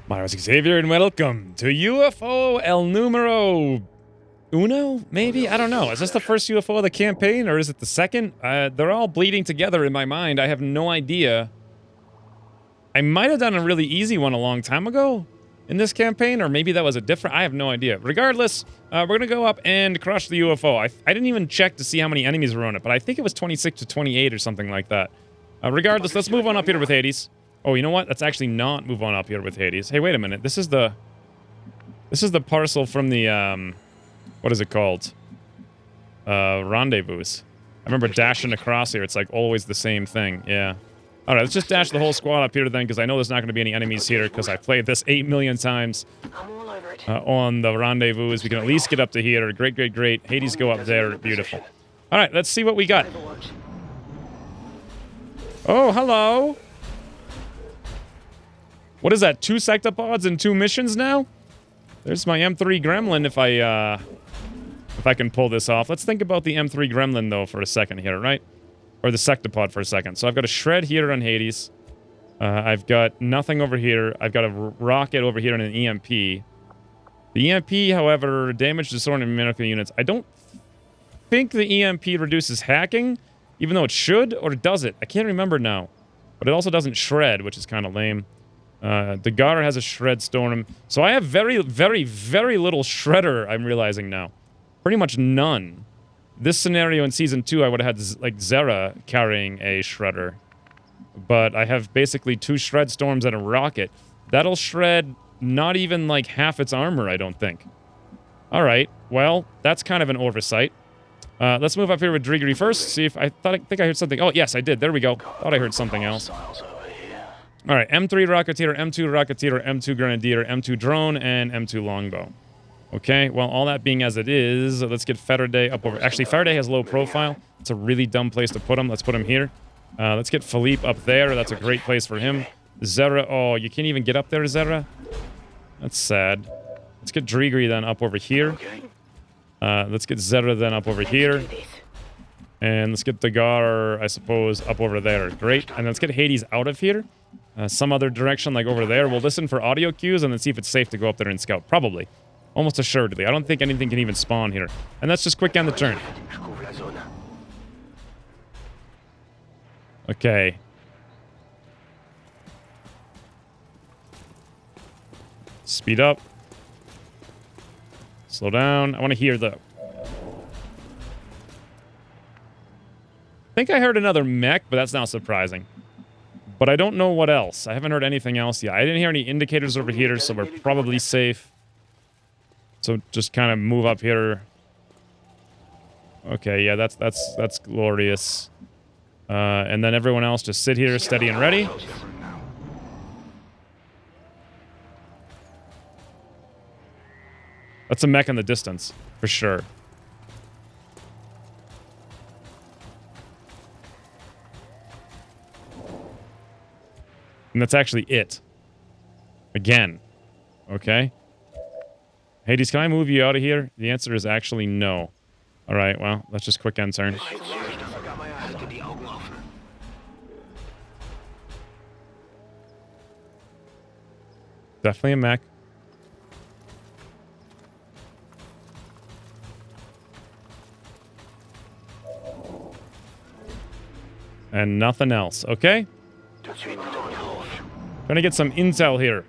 My name is Xavier, and welcome to UFO El Numero Uno, maybe? I don't know. Is this the first UFO of the campaign, or is it the second? They're all bleeding together in my mind. I have no idea. I might have done a really easy one a long time ago in this campaign, or maybe that was a different... I have no idea. Regardless, we're going to go up and crush the UFO. I didn't even check to see how many enemies were on it, but I think it was 26 to 28 or something like that. Regardless, let's move on up here with Hades. Oh, you know what? Let's actually not move on up here with Hades. Hey, wait a minute. This is the parcel from the, what is it called? Rendezvous. I remember dashing across here. It's like always the same thing. Yeah. All right, let's just dash the whole squad up here then, because I know there's not going to be any enemies here, because I played this 8 million times on the Rendezvous. We can at least get up to here. Great, great, great. Hades, go up there. Beautiful. All right, let's see what we got. Oh, hello. What is that? 2 sectopods and 2 missions now? There's my M3 Gremlin if I can pull this off. Let's think about the M3 Gremlin, though, for a second here, right? Or the sectopod for a second. So I've got a shred here on Hades. I've got nothing over here. I've got a rocket over here and an EMP. The EMP, however, damage disordering medical units. I don't think the EMP reduces hacking, even though it should, or does it? I can't remember now. But it also doesn't shred, which is kind of lame. Dagar has a shred storm. So I have very, very, very little shredder, I'm realizing now. Pretty much none. This scenario in Season 2, I would have had, like, Zera carrying a shredder. But I have basically 2 shred storms and a rocket. That'll shred not even, like, half its armor, I don't think. Alright, well, that's kind of an oversight. Let's move up here with Driggery first, see if... I think I heard something. Oh, yes, I did. There we go. Thought I heard something else. Alright, M3 Rocketeer, M2 Rocketeer, M2 Grenadier, M2 Drone, and M2 Longbow. Okay, well, all that being as it is, let's get Faraday up over... Actually, Faraday has low profile. It's a really dumb place to put him. Let's put him here. Let's get Philippe up there. That's a great place for him. Zera... Oh, you can't even get up there, Zera? That's sad. Let's get Driggery then up over here. Let's get Zera then up over here. And let's get Dagar, I suppose, up over there. Great. And let's get Hades out of here. Some other direction, like over there. We'll listen for audio cues and then see if it's safe to go up there and scout. Probably. Almost assuredly. I don't think anything can even spawn here. And that's just quick on the turn. Okay. Speed up. Slow down. I want to hear the... I think I heard another mech, but that's not surprising. But I don't know what else. I haven't heard anything else yet. I didn't hear any indicators over here, so we're probably safe. So just kind of move up here. Okay, yeah, that's glorious. And then everyone else just sit here, steady and ready. That's a mech in the distance, for sure. And that's actually it. Again. Okay. Hades, can I move you out of here? The answer is actually no. Alright, well, let's just quick end turn. Definitely a mech. And nothing else, okay? Trying to get some intel here.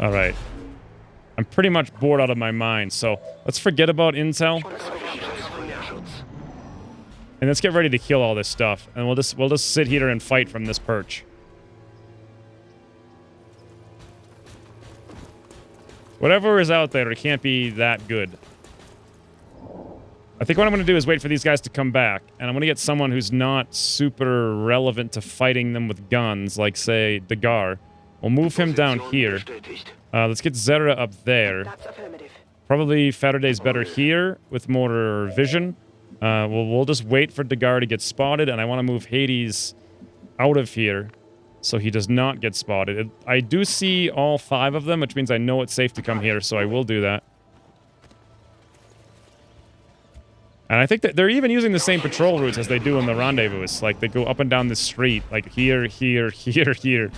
Alright. I'm pretty much bored out of my mind, so let's forget about intel. And let's get ready to kill all this stuff. And we'll just sit here and fight from this perch. Whatever is out there, it can't be that good. I think what I'm going to do is wait for these guys to come back. And I'm going to get someone who's not super relevant to fighting them with guns, like, say, Dagar. We'll move him down here. Let's get Zera up there. Probably Faraday's better here with more vision. We'll just wait for Dagar to get spotted, and I want to move Hades out of here so he does not get spotted. I do see all 5 of them, which means I know it's safe to come here, so I will do that. And I think that they're even using the same patrol routes as they do in the rendezvous. Like, they go up and down the street. Like, here, here, here, here.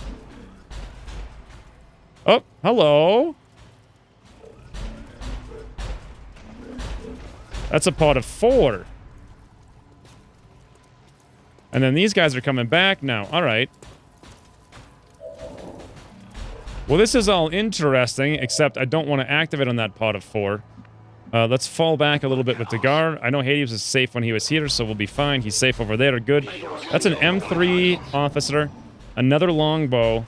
Oh, hello. That's a pod of 4. And then these guys are coming back now. All right. Well, this is all interesting, except I don't want to activate on that pod of 4. Let's fall back a little bit with Dagar. I know Hades was safe when he was here, so we'll be fine. He's safe over there. Good. That's an M3 officer, another longbow,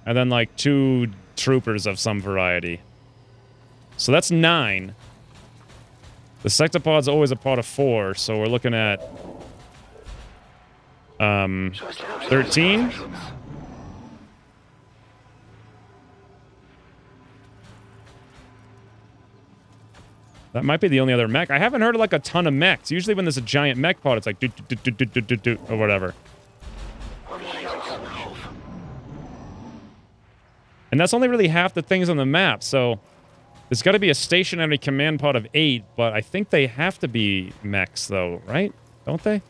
and then like 2 troopers of some variety. So that's 9. The sectopod's always a pod of 4, so we're looking at 13. That might be the only other mech. I haven't heard of like a ton of mechs. Usually when there's a giant mech pod, it's like do or whatever. And that's only really half the things on the map, so there's got to be a stationary command pod of 8, but I think they have to be mechs though, right? Don't they? I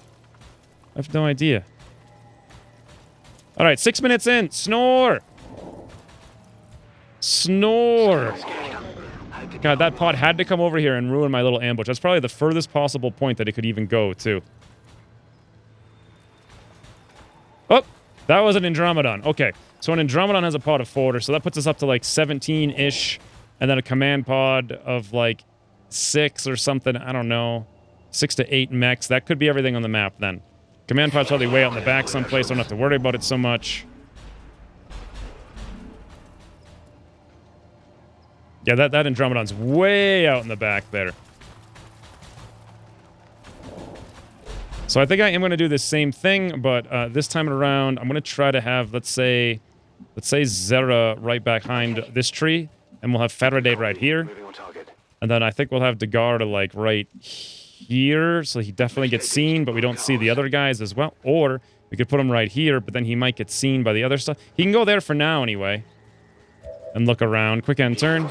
have no idea. All right, 6 minutes in. Snore! Snore! God, that pod had to come over here and ruin my little ambush. That's probably the furthest possible point that it could even go, too. Oh, that was an Andromedon. Okay, so an Andromedon has a pod of 4, so that puts us up to like 17-ish, and then a command pod of like 6 or something. I don't know. 6 to 8 mechs. That could be everything on the map then. Command pod's probably way out in the back someplace. Don't have to worry about it so much. Yeah, that Andromedon's way out in the back there. So I think I am going to do the same thing, but this time around, I'm going to try to have, let's say Zera right behind this tree, and we'll have Faraday right here. And then I think we'll have Dagar to like right here, so he definitely gets seen, but we don't see the other guys as well. Or we could put him right here, but then he might get seen by the other stuff. He can go there for now anyway. And look around. Quick end turn.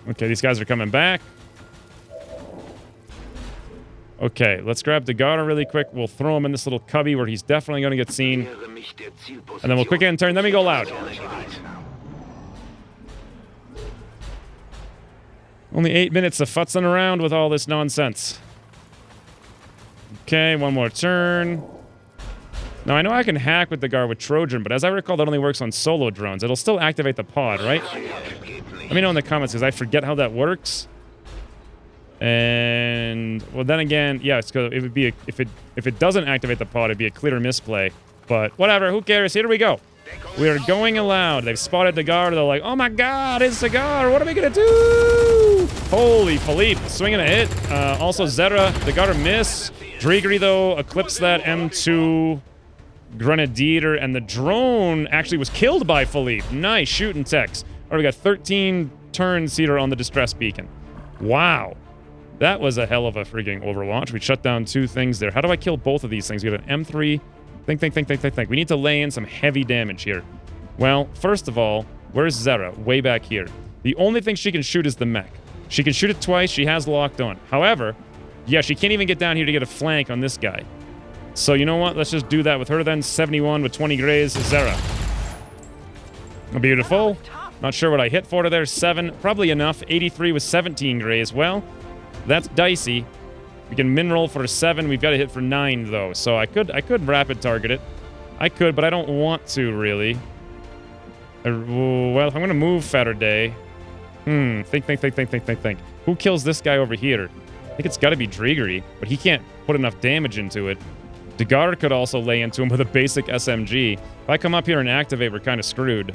Okay, these guys are coming back. Okay, let's grab Dagar really quick. We'll throw him in this little cubby where he's definitely going to get seen. And then we'll quick end turn, then we go loud. Only 8 minutes of futzing around with all this nonsense. Okay, one more turn. Now, I know I can hack with Dagar with Trojan, but as I recall, that only works on solo drones. It'll still activate the pod, right? Let me know in the comments, because I forget how that works. And, well, then again, yeah, it would be if it doesn't activate the pod, it'd be a clear misplay. But whatever, who cares? Here we go. We are going aloud. They've spotted Dagar. They're like, oh my god, it's Dagar. What are we going to do? Holy Philippe, swinging a hit. Also, Zera, Dagar miss. Drigri, though, eclipsed that M2 Grenadier, and the drone actually was killed by Philippe. Nice shooting techs. All right, we got 13 turns here on the distress beacon. Wow. That was a hell of a freaking Overwatch. We shut down 2 things there. How do I kill both of these things? We have an M3. Think. We need to lay in some heavy damage here. Well, first of all, where's Zera? Way back here. The only thing she can shoot is the mech. She can shoot it twice. She has locked on. However, yeah, she can't even get down here to get a flank on this guy. So you know what? Let's just do that with her then. 71 with 20 grays. Zera. Beautiful. Not sure what I hit for her there. 7. Probably enough. 83 with 17 grays. Well, that's dicey. We can min roll for 7. We've got to hit for 9, though. So I could rapid target it. I could, but I don't want to, really. Well, I'm going to move Faraday. Think. Who kills this guy over here? I think it's got to be Drigri, but he can't put enough damage into it. Dagar could also lay into him with a basic SMG. If I come up here and activate, we're kind of screwed.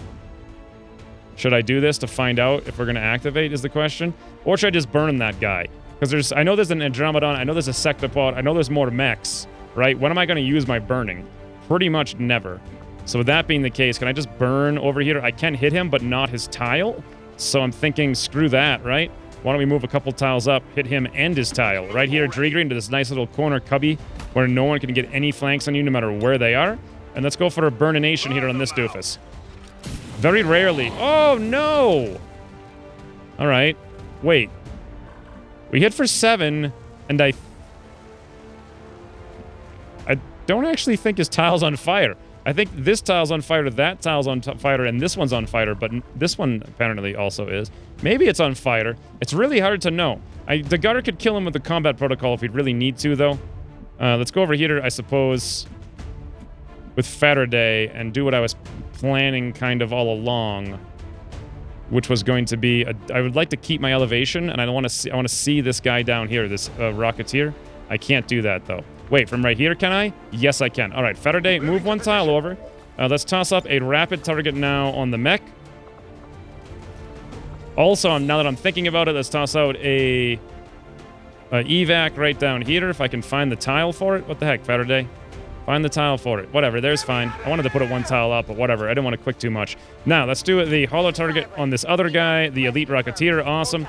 Should I do this to find out if we're going to activate, is the question? Or should I just burn that guy? Because I know there's an Andromedon, I know there's a Sectopod, I know there's more mechs, right? When am I going to use my burning? Pretty much never. So with that being the case, can I just burn over here? I can hit him, but not his tile. So I'm thinking, screw that, right? Why don't we move a couple tiles up, hit him and his tile. Right here, Drigri into this nice little corner cubby where no one can get any flanks on you no matter where they are. And let's go for a burnination here on this doofus. Very rarely. Oh, no! Alright. Wait. We hit for 7, and I don't actually think his tile's on fire. I think this tile's on fire, that tile's on fire, and this one's on fire, but this one apparently also is. Maybe it's on fire. It's really hard to know. The gutter could kill him with the combat protocol if we'd really need to, though. Let's go over here, I suppose, with Faraday and do what I was planning kind of all along, which was going to be I would like to keep my elevation, and I want to see this guy down here, this Rocketeer. I can't do that, though. Wait, from right here, can I? Yes, I can. All right, Faraday, move one tile over. Let's toss up a rapid target now on the mech. Also, now that I'm thinking about it, let's toss out a evac right down here if I can find the tile for it. What the heck, Faraday? Find the tile for it. Whatever, there's fine. I wanted to put it one tile up, but whatever. I didn't want to click too much. Now, let's do the holo target on this other guy, the Elite Rocketeer. Awesome.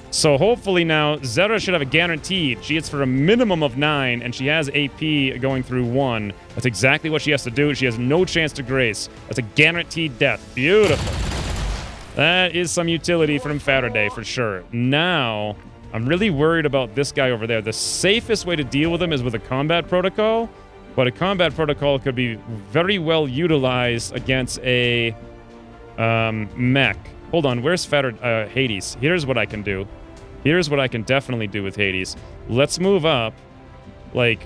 So hopefully now, Zera should have a guaranteed. She hits for a minimum of 9, and she has AP going through 1. That's exactly what she has to do. She has no chance to grace. That's a guaranteed death. Beautiful. That is some utility from Faraday, for sure. Now, I'm really worried about this guy over there. The safest way to deal with him is with a combat protocol, but a combat protocol could be very well utilized against a mech. Hold on, where's Hades? Here's what I can do. Here's what I can definitely do with Hades. Let's move up, like...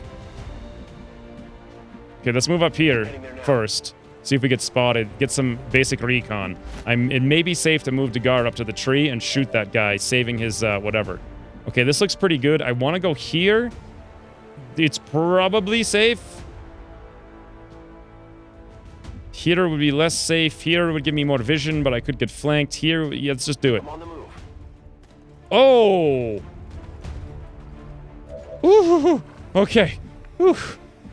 Okay, let's move up here first. See if we get spotted. Get some basic recon. It may be safe to move Dagar up to the tree and shoot that guy, saving his whatever. Okay, this looks pretty good. I want to go here. It's probably safe. Here would be less safe. Here would give me more vision, but I could get flanked. Here, yeah, let's just do it. Oh! Ooh, okay. Ooh,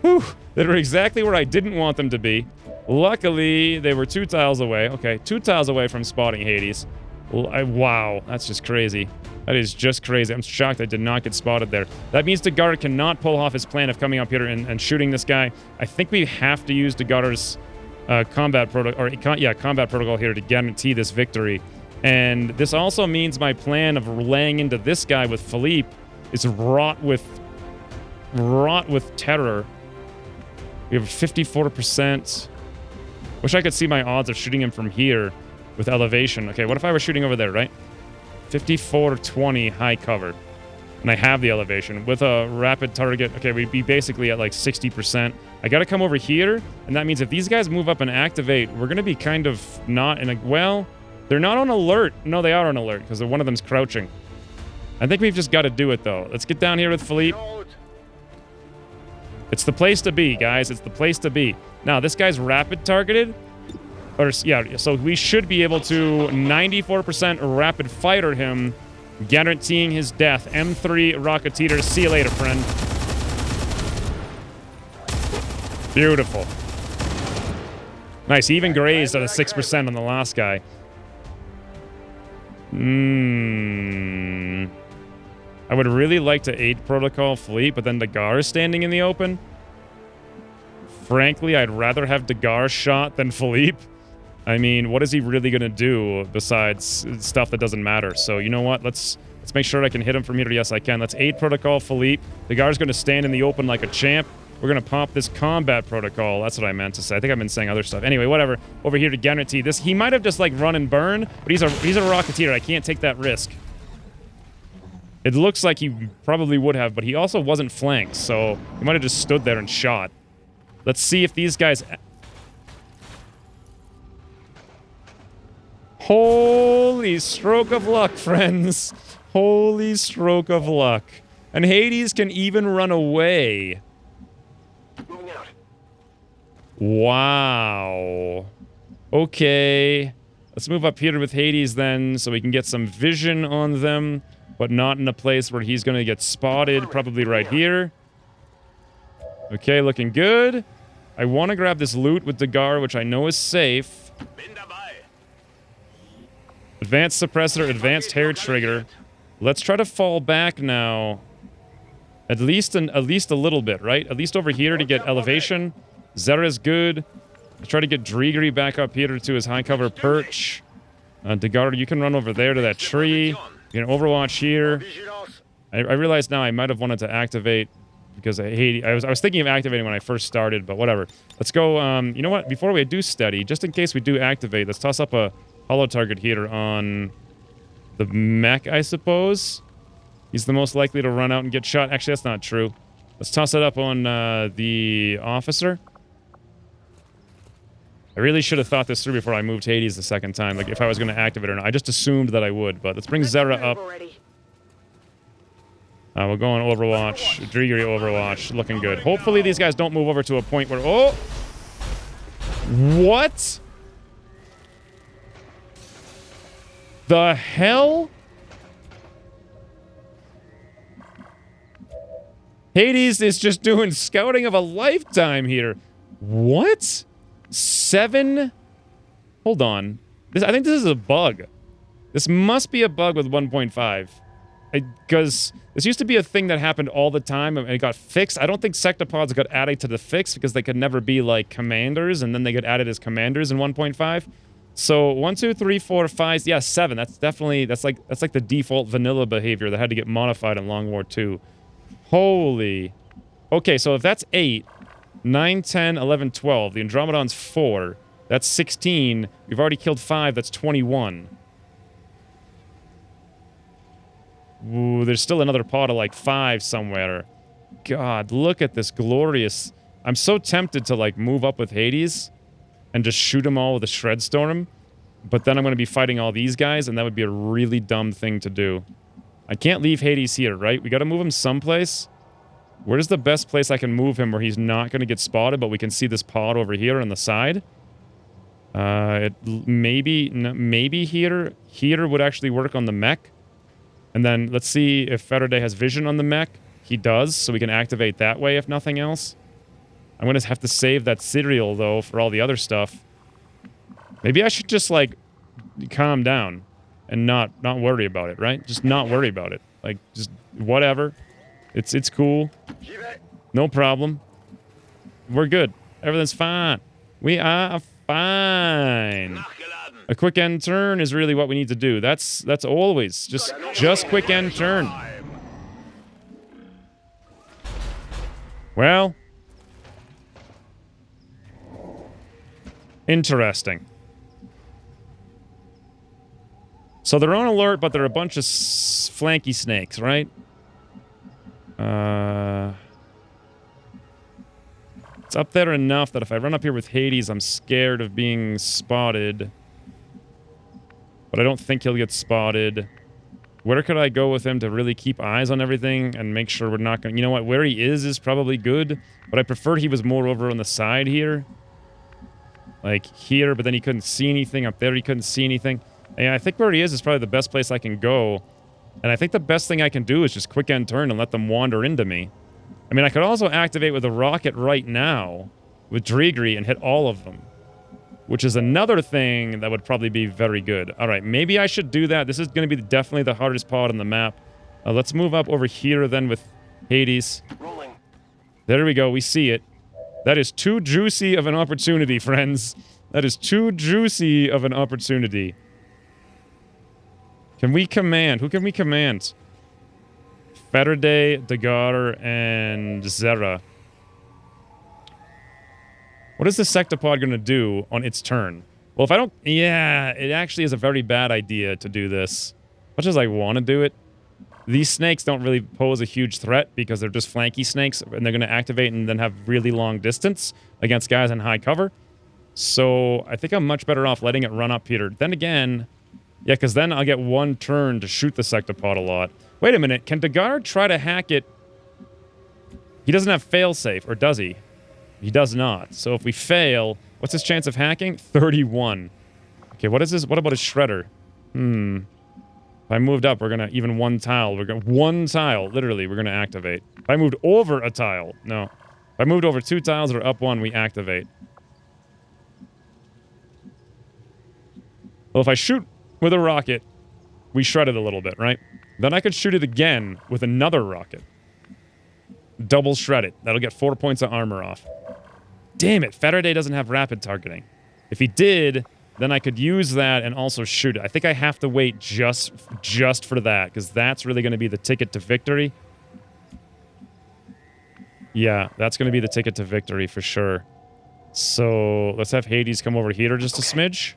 ooh. They were exactly where I didn't want them to be. Luckily, they were 2 tiles away. Okay, 2 tiles away from spotting Hades. Wow, that's just crazy. That is just crazy. I'm shocked I did not get spotted there. That means Dagar cannot pull off his plan of coming up here and shooting this guy. I think we have to use Dagar's combat protocol here to guarantee this victory. And this also means my plan of laying into this guy with Philippe is wrought with terror. We have 54%. Wish I could see my odds of shooting him from here with elevation. Okay, what if I were shooting over there, right? 54-20 high cover. And I have the elevation. With a rapid target, okay, we'd be basically at like 60%. I gotta come over here, and that means if these guys move up and activate, we're gonna be kind of not in a... Well, they're not on alert. No, they are on alert, because one of them's crouching. I think we've just got to do it, though. Let's get down here with Philippe. It's the place to be, guys. It's the place to be. Now, this guy's rapid targeted. Or, yeah, so we should be able to 94% rapid fire him, guaranteeing his death. M3 Rocketeer. See you later, friend. Beautiful. Nice. He even grazed at a 6% on the last guy. I would really like to 8 protocol Fleet, but then Dagar is standing in the open. Frankly, I'd rather have Dagar shot than Philippe. I mean, what is he really going to do besides stuff that doesn't matter? So, you know what? Let's make sure I can hit him from here. Yes, I can. Let's 8 protocol Philippe. Dagar's going to stand in the open like a champ. We're going to pop this combat protocol. That's what I meant to say. I think I've been saying other stuff. Anyway, whatever. Over here to guarantee this. He might have just, like, run and burn, but he's a Rocketeer. I can't take that risk. It looks like he probably would have, but he also wasn't flanked, so he might have just stood there and shot. Let's see if these guys... Holy stroke of luck, friends. Holy stroke of luck. And Hades can even run away. Wow. Okay. Let's move up here with Hades then, so we can get some vision on them, but not in a place where he's going to get spotted, probably right here. Okay, looking good. I want to grab this loot with Dagar, which I know is safe. Advanced suppressor, advanced hair trigger. Let's try to fall back now. At least a little bit, right? At least over here to get elevation. Zera is good. I try to get Dregery back up here to his high cover perch. Degard, you can run over there to that tree. You can overwatch here. I realize now I might have wanted to activate because I hate. I was thinking of activating when I first started, but whatever. Let's go. You know what? Before we do steady, just in case we do activate, let's toss up a hollow target here on the mech, I suppose. He's the most likely to run out and get shot. Actually, that's not true. Let's toss it up on the officer. I really should have thought this through before I moved Hades the second time, like if I was going to activate or not. I just assumed that I would, but let's bring Zera up. We'll go on Overwatch. Dregery Overwatch. Looking good. Hopefully these guys don't move over to a point where... Oh! What? The hell? Hades is just doing scouting of a lifetime here. What? 7? Hold on. I think this is a bug. This must be a bug with 1.5. Because this used to be a thing that happened all the time and it got fixed. I don't think sectopods got added to the fix because they could never be like commanders and then they get added as commanders in 1.5. So 1, 2, 3, 4, 5, yeah, 7. That's like the default vanilla behavior that had to get modified in Long War 2. Holy. Okay, so if that's 8, 9, 10, 11, 12, the Andromedon's 4, that's 16. We've already killed 5, that's 21. Ooh, there's still another pod of like 5 somewhere. God, look at this glorious... I'm so tempted to like move up with Hades and just shoot them all with a Shred Storm. But then I'm going to be fighting all these guys and that would be a really dumb thing to do. I can't leave Hades here, right? We got to move him someplace. Where's the best place I can move him where he's not going to get spotted, but we can see this pod over here on the side? Maybe here. Here would actually work on the mech. And then let's see if Faraday has vision on the mech. He does, so we can activate that way if nothing else. I'm going to have to save that cereal, though, for all the other stuff. Maybe I should just, like, calm down and not worry about it, right? Just not worry about it. Like, just whatever. It's cool. No problem. We're good. Everything's fine. We are fine. A quick end turn is really what we need to do. That's always just quick end turn. Well, interesting. So they're on alert, but they're a bunch of flanky snakes, right? It's up there enough that if I run up here with Hades, I'm scared of being spotted. But I don't think he'll get spotted. Where could I go with him to really keep eyes on everything and make sure we're not going to... You know what? Where he is probably good. But I prefer he was more over on the side here. Like here, but then he couldn't see anything. Up there, he couldn't see anything. And I think where he is probably the best place I can go. And I think the best thing I can do is just quick end turn and let them wander into me. I mean, I could also activate with a rocket right now with Dregery and hit all of them. Which is another thing that would probably be very good. All right, maybe I should do that. This is going to be definitely the hardest pod on the map. Let's move up over here then with Hades. Rolling. There we go. We see it. That is too juicy of an opportunity, friends. That is too juicy of an opportunity. Can we command? Who can we command? Faraday, Dagar, and Zera. What is the sectopod going to do on its turn? Well, if I don't... Yeah, it actually is a very bad idea to do this. Much as I want to do it. These snakes don't really pose a huge threat because they're just flanky snakes and they're going to activate and then have really long distance against guys in high cover. So I think I'm much better off letting it run up here. Then again... Yeah, because then I'll get one turn to shoot the sectopod a lot. Wait a minute. Can Dagar try to hack it? He doesn't have failsafe, or does he? He does not. So if we fail, what's his chance of hacking? 31. Okay, what is this? What about his shredder? If I moved up, we're going to even one tile. We're going one tile, literally, we're going to activate. If I moved over a tile, no. If I moved over 2 tiles or up 1, we activate. Well, if I shoot with a rocket, we shred it a little bit, right? Then I could shoot it again with another rocket. Double shred it. That'll get 4 points of armor off. Damn it, Faraday doesn't have rapid targeting. If he did, then I could use that and also shoot it. I think I have to wait just for that, because that's really going to be the ticket to victory. Yeah, that's going to be the ticket to victory for sure. So let's have Hades come over here just a smidge.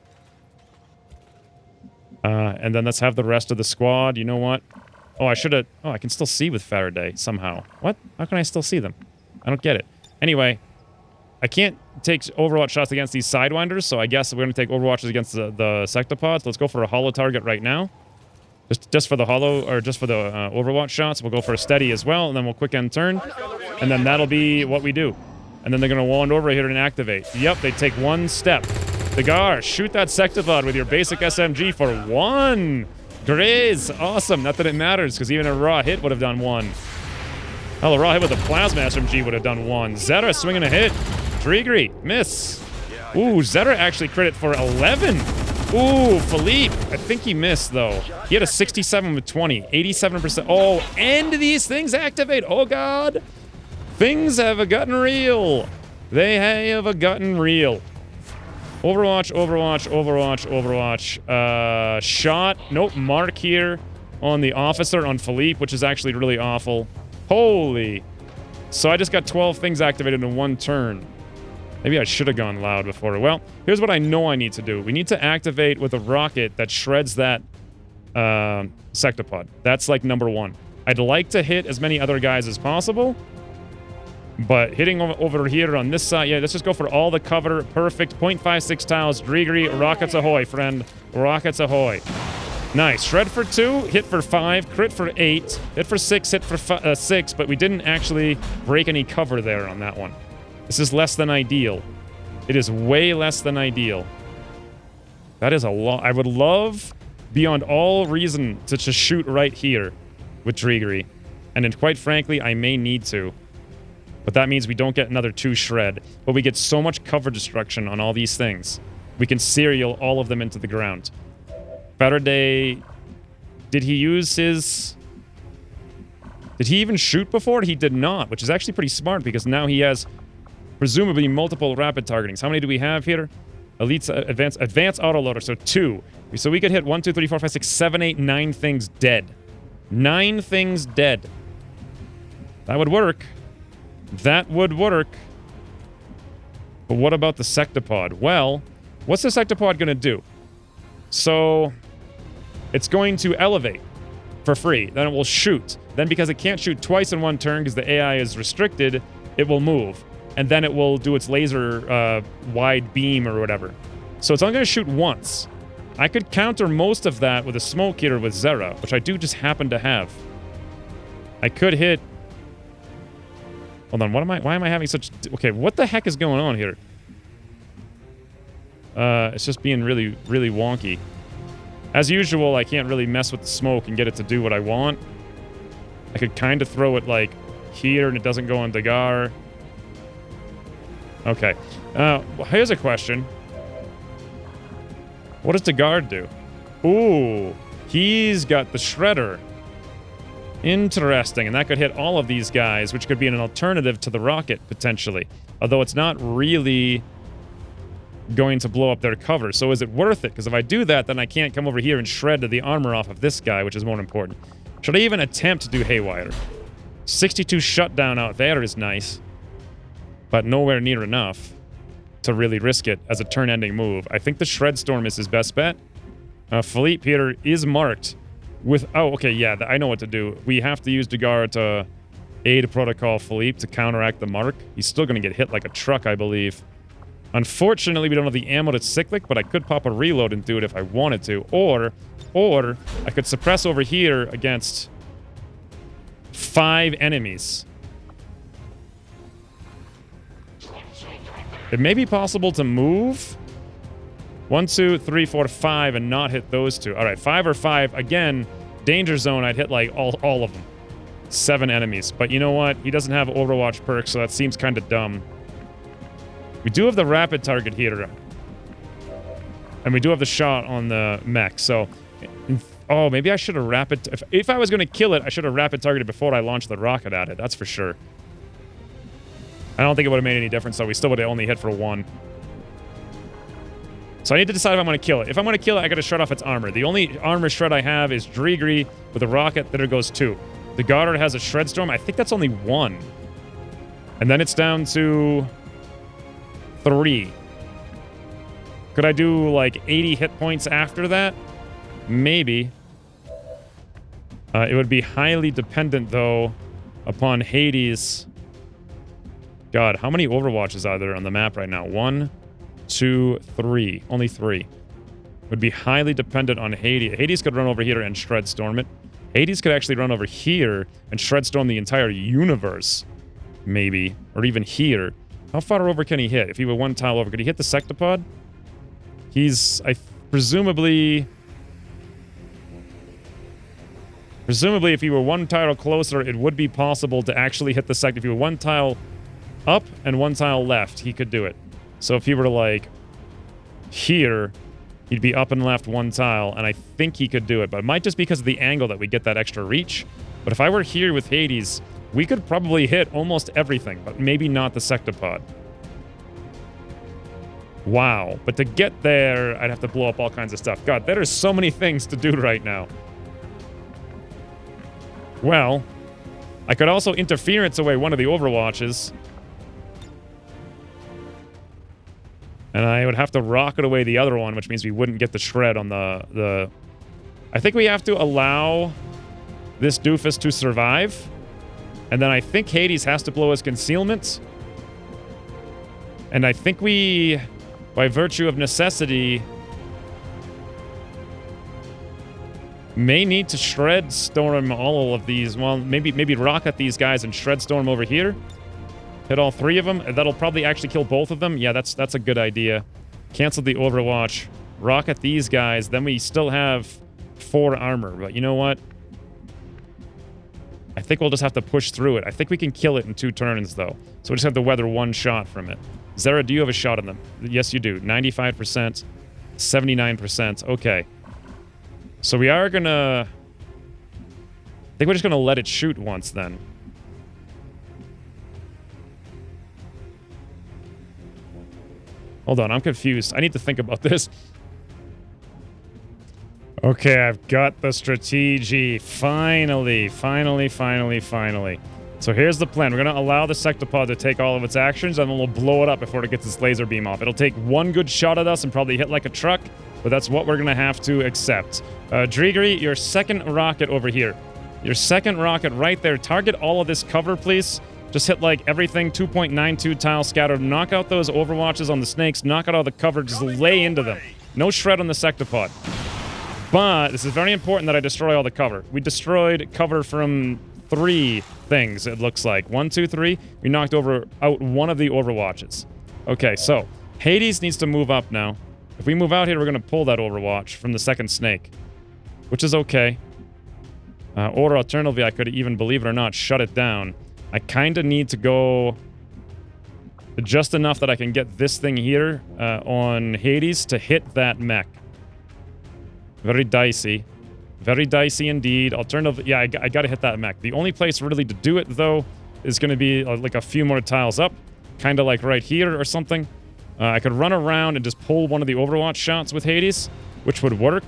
And then let's have the rest of the squad. You know what? Oh, I should have... Oh, I can still see with Faraday somehow. What? How can I still see them? I don't get it. Anyway, I can't take Overwatch shots against these Sidewinders, so I guess we're going to take Overwatches against the Sectopods. Let's go for a holo target right now. Just for the holo, or just for the Overwatch shots. We'll go for a steady as well, and then we'll quick end turn. And then that'll be what we do. And then they're going to wander over here and activate. Yep, they take one step. Dagar, shoot that Sectopod with your basic SMG for 1. Graze, awesome. Not that it matters, because even a raw hit would have done 1. Hell, a raw hit with a Plasma SMG would have done 1. Zeta swinging a hit. Drigri, miss. Ooh, Zeta actually crit for 11. Ooh, Philippe. I think he missed, though. He had a 67 with 20. 87%. Oh, and these things activate. Oh, God. Things have gotten real. They have gotten real. Overwatch, Overwatch, Overwatch, Overwatch. Shot. Nope, mark here on the officer on Philippe, which is actually really awful. Holy. So I just got 12 things activated in 1 turn. Maybe I should have gone loud before. Well, here's what I know I need to do. We need to activate with a rocket that shreds that Sectopod. That's like number 1. I'd like to hit as many other guys as possible. But hitting over here on this side, yeah, let's just go for all the cover. Perfect. 0.56 tiles. Drigri, rockets ahoy, friend. Rockets ahoy. Nice. Shred for 2, hit for 5, crit for 8, hit for 6, hit for 6, but we didn't actually break any cover there on that one. This is less than ideal. It is way less than ideal. That is a lot. I would love, beyond all reason, to just shoot right here with Drigri. And then, quite frankly, I may need to. But that means we don't get another 2 shred. But we get so much cover destruction on all these things. We can serial all of them into the ground. Faraday... Did he use his... Did he even shoot before? He did not, which is actually pretty smart because now he has presumably multiple rapid targetings. How many do we have here? Elite's advanced autoloader, so 2. So we could hit 1, 2, 3, 4, 5, 6, 7, 8, 9 things dead. 9 things dead. That would work. That would work. But what about the Sectopod? Well, what's the Sectopod going to do? So, it's going to elevate for free. Then it will shoot. Then because it can't shoot twice in 1 turn because the AI is restricted, it will move. And then it will do its laser wide beam or whatever. So it's only going to shoot once. I could counter most of that with a smoke eater with Zera, which I do just happen to have. I could hit... Hold on, why am I having such... Okay, what the heck is going on here? It's just being really, really wonky. As usual, I can't really mess with the smoke and get it to do what I want. I could kind of throw it, like, here, and it doesn't go on Dagar. Okay. Well, here's a question. What does Dagar do? Ooh, he's got the Shredder. Interesting, and that could hit all of these guys, which could be an alternative to the rocket, potentially. Although it's not really going to blow up their cover, so is it worth it? Because if I do that, then I can't come over here and shred the armor off of this guy, which is more important. Should I even attempt to do Haywire? 62 shutdown out there is nice, but nowhere near enough to really risk it as a turn-ending move. I think the Shred Storm is his best bet. Philippe here is marked with... Oh, okay, yeah, I know what to do. We have to use Dagar to aid Protocol Philippe to counteract the mark. He's still going to get hit like a truck, I believe. Unfortunately, we don't have the ammo to cyclic, but I could pop a reload and do it if I wanted to. Or I could suppress over here against 5 enemies. It may be possible to move 1, 2, 3, 4, 5 and not hit those 2. All right, 5 or 5. Again, danger zone, I'd hit like all of them. 7 enemies. But you know what? He doesn't have Overwatch perks, so that seems kind of dumb. We do have the rapid target here. And we do have the shot on the mech, so... Oh, maybe I should have rapid... If I was going to kill it, I should have rapid targeted before I launched the rocket at it. That's for sure. I don't think it would have made any difference, though. We still would have only hit for 1. So I need to decide if I'm going to kill it. If I'm going to kill it, I got to shred off its armor. The only armor shred I have is Drigri with a rocket. There goes 2. The Goddard has a shred storm. I think that's only 1. And then it's down to 3. Could I do like 80 hit points after that? Maybe. It would be highly dependent, though, upon Hades. God, how many Overwatches are there on the map right now? 1, 2, 3. Only 3. Would be highly dependent on Hades. Hades could run over here and shred storm it. Hades could actually run over here and shred storm the entire universe. Maybe. Or even here. How far over can he hit? If he were 1 tile over, could he hit the Sectopod? He's, presumably, if he were 1 tile closer, it would be possible to actually hit the Sect. If he were 1 tile up and 1 tile left, he could do it. So if he were like here, he'd be up and left 1 tile, and I think he could do it. But it might just be because of the angle that we get that extra reach. But if I were here with Hades, we could probably hit almost everything, but maybe not the Sectopod. Wow. But to get there, I'd have to blow up all kinds of stuff. God, there are so many things to do right now. Well, I could also interference away one of the Overwatches. And I would have to rocket away the other one, which means we wouldn't get the shred on the... I think we have to allow this doofus to survive. And then I think Hades has to blow his concealment. And I think we, by virtue of necessity, may need to shred storm all of these. Well, maybe rocket these guys and shred storm over here. Hit all 3 of them. That'll probably actually kill both of them. Yeah, that's a good idea. Cancel the Overwatch. Rocket these guys. Then we still have 4 armor. But you know what? I think we'll just have to push through it. I think we can kill it in 2 turns, though. So we just have to weather 1 shot from it. Zera, do you have a shot on them? Yes, you do. 95%. 79%. Okay. So we are gonna... I think we're just gonna let it shoot once, then. Hold on, I'm confused. I need to think about this. Okay, I've got the strategy. Finally. So here's the plan. We're going to allow the Sectopod to take all of its actions, and then we'll blow it up before it gets its laser beam off. It'll take 1 good shot at us and probably hit like a truck, but that's what we're going to have to accept. Drigri, your 2nd rocket over here. Your 2nd rocket right there. Target all of this cover, please. Just hit, like, everything. 2.92 tile scattered. Knock out those Overwatches on the snakes. Knock out all the cover. Just lay into them. No shred on the Sectopod. But this is very important that I destroy all the cover. We destroyed cover from 3 things, it looks like. 1, 2, 3. We knocked out 1 of the Overwatches. Okay, so Hades needs to move up now. If we move out here, we're going to pull that Overwatch from the 2nd snake, which is okay. Or alternatively, I could even, believe it or not, shut it down. I kind of need to go just enough that I can get this thing here on Hades to hit that mech. Very dicey. Very dicey indeed. Alternatively, yeah, I got to hit that mech. The only place really to do it, though, is going to be like a few more tiles up. Kind of like right here or something. I could run around and just pull one of the Overwatch shots with Hades, which would work.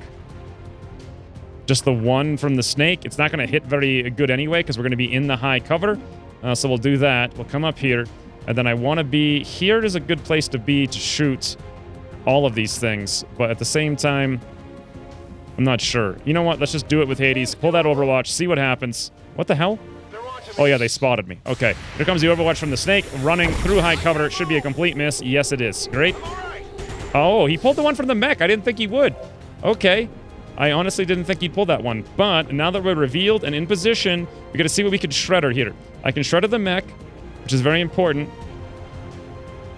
Just the one from the snake. It's not going to hit very good anyway, because we're going to be in the high cover. So we'll do that. We'll come up here. And then I want to be... Here is a good place to be to shoot all of these things. But at the same time, I'm not sure. You know what? Let's just do it with Hades. Pull that Overwatch. See what happens. What the hell? Oh, yeah, they spotted me. Okay. Here comes the Overwatch from the snake. Running through high cover. It should be a complete miss. Yes, it is. Great. Oh, he pulled the one from the mech. I didn't think he would. Okay. I honestly didn't think he'd pull that one. But now that we're revealed and in position, we got to see what we can shredder here. I can shredder the mech, which is very important.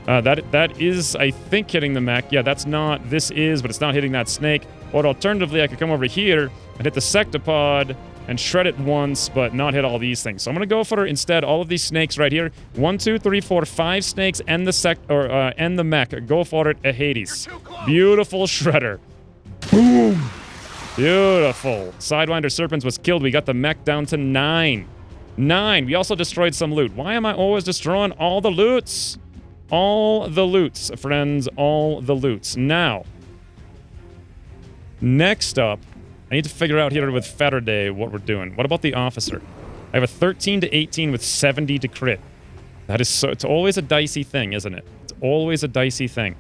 That is, I think, hitting the mech. Yeah, that's not. This is, but it's not hitting that snake. Or alternatively, I could come over here and hit the Sectopod and shred it once, but not hit all these things. So I'm going to go for, instead, all of these snakes right here. 1, 2, 3, 4, 5 snakes and the and the mech. Go for it, a Hades. Beautiful shredder. Boom. Beautiful. Sidewinder Serpents was killed. We got the mech down to 9. 9. We also destroyed some loot. Why am I always destroying all the loots? All the loots, friends. All the loots. Now, next up, I need to figure out here with Faraday what we're doing. What about the officer? I have a 13 to 18 with 70 to crit. That is so... It's always a dicey thing, isn't it? It's always a dicey thing.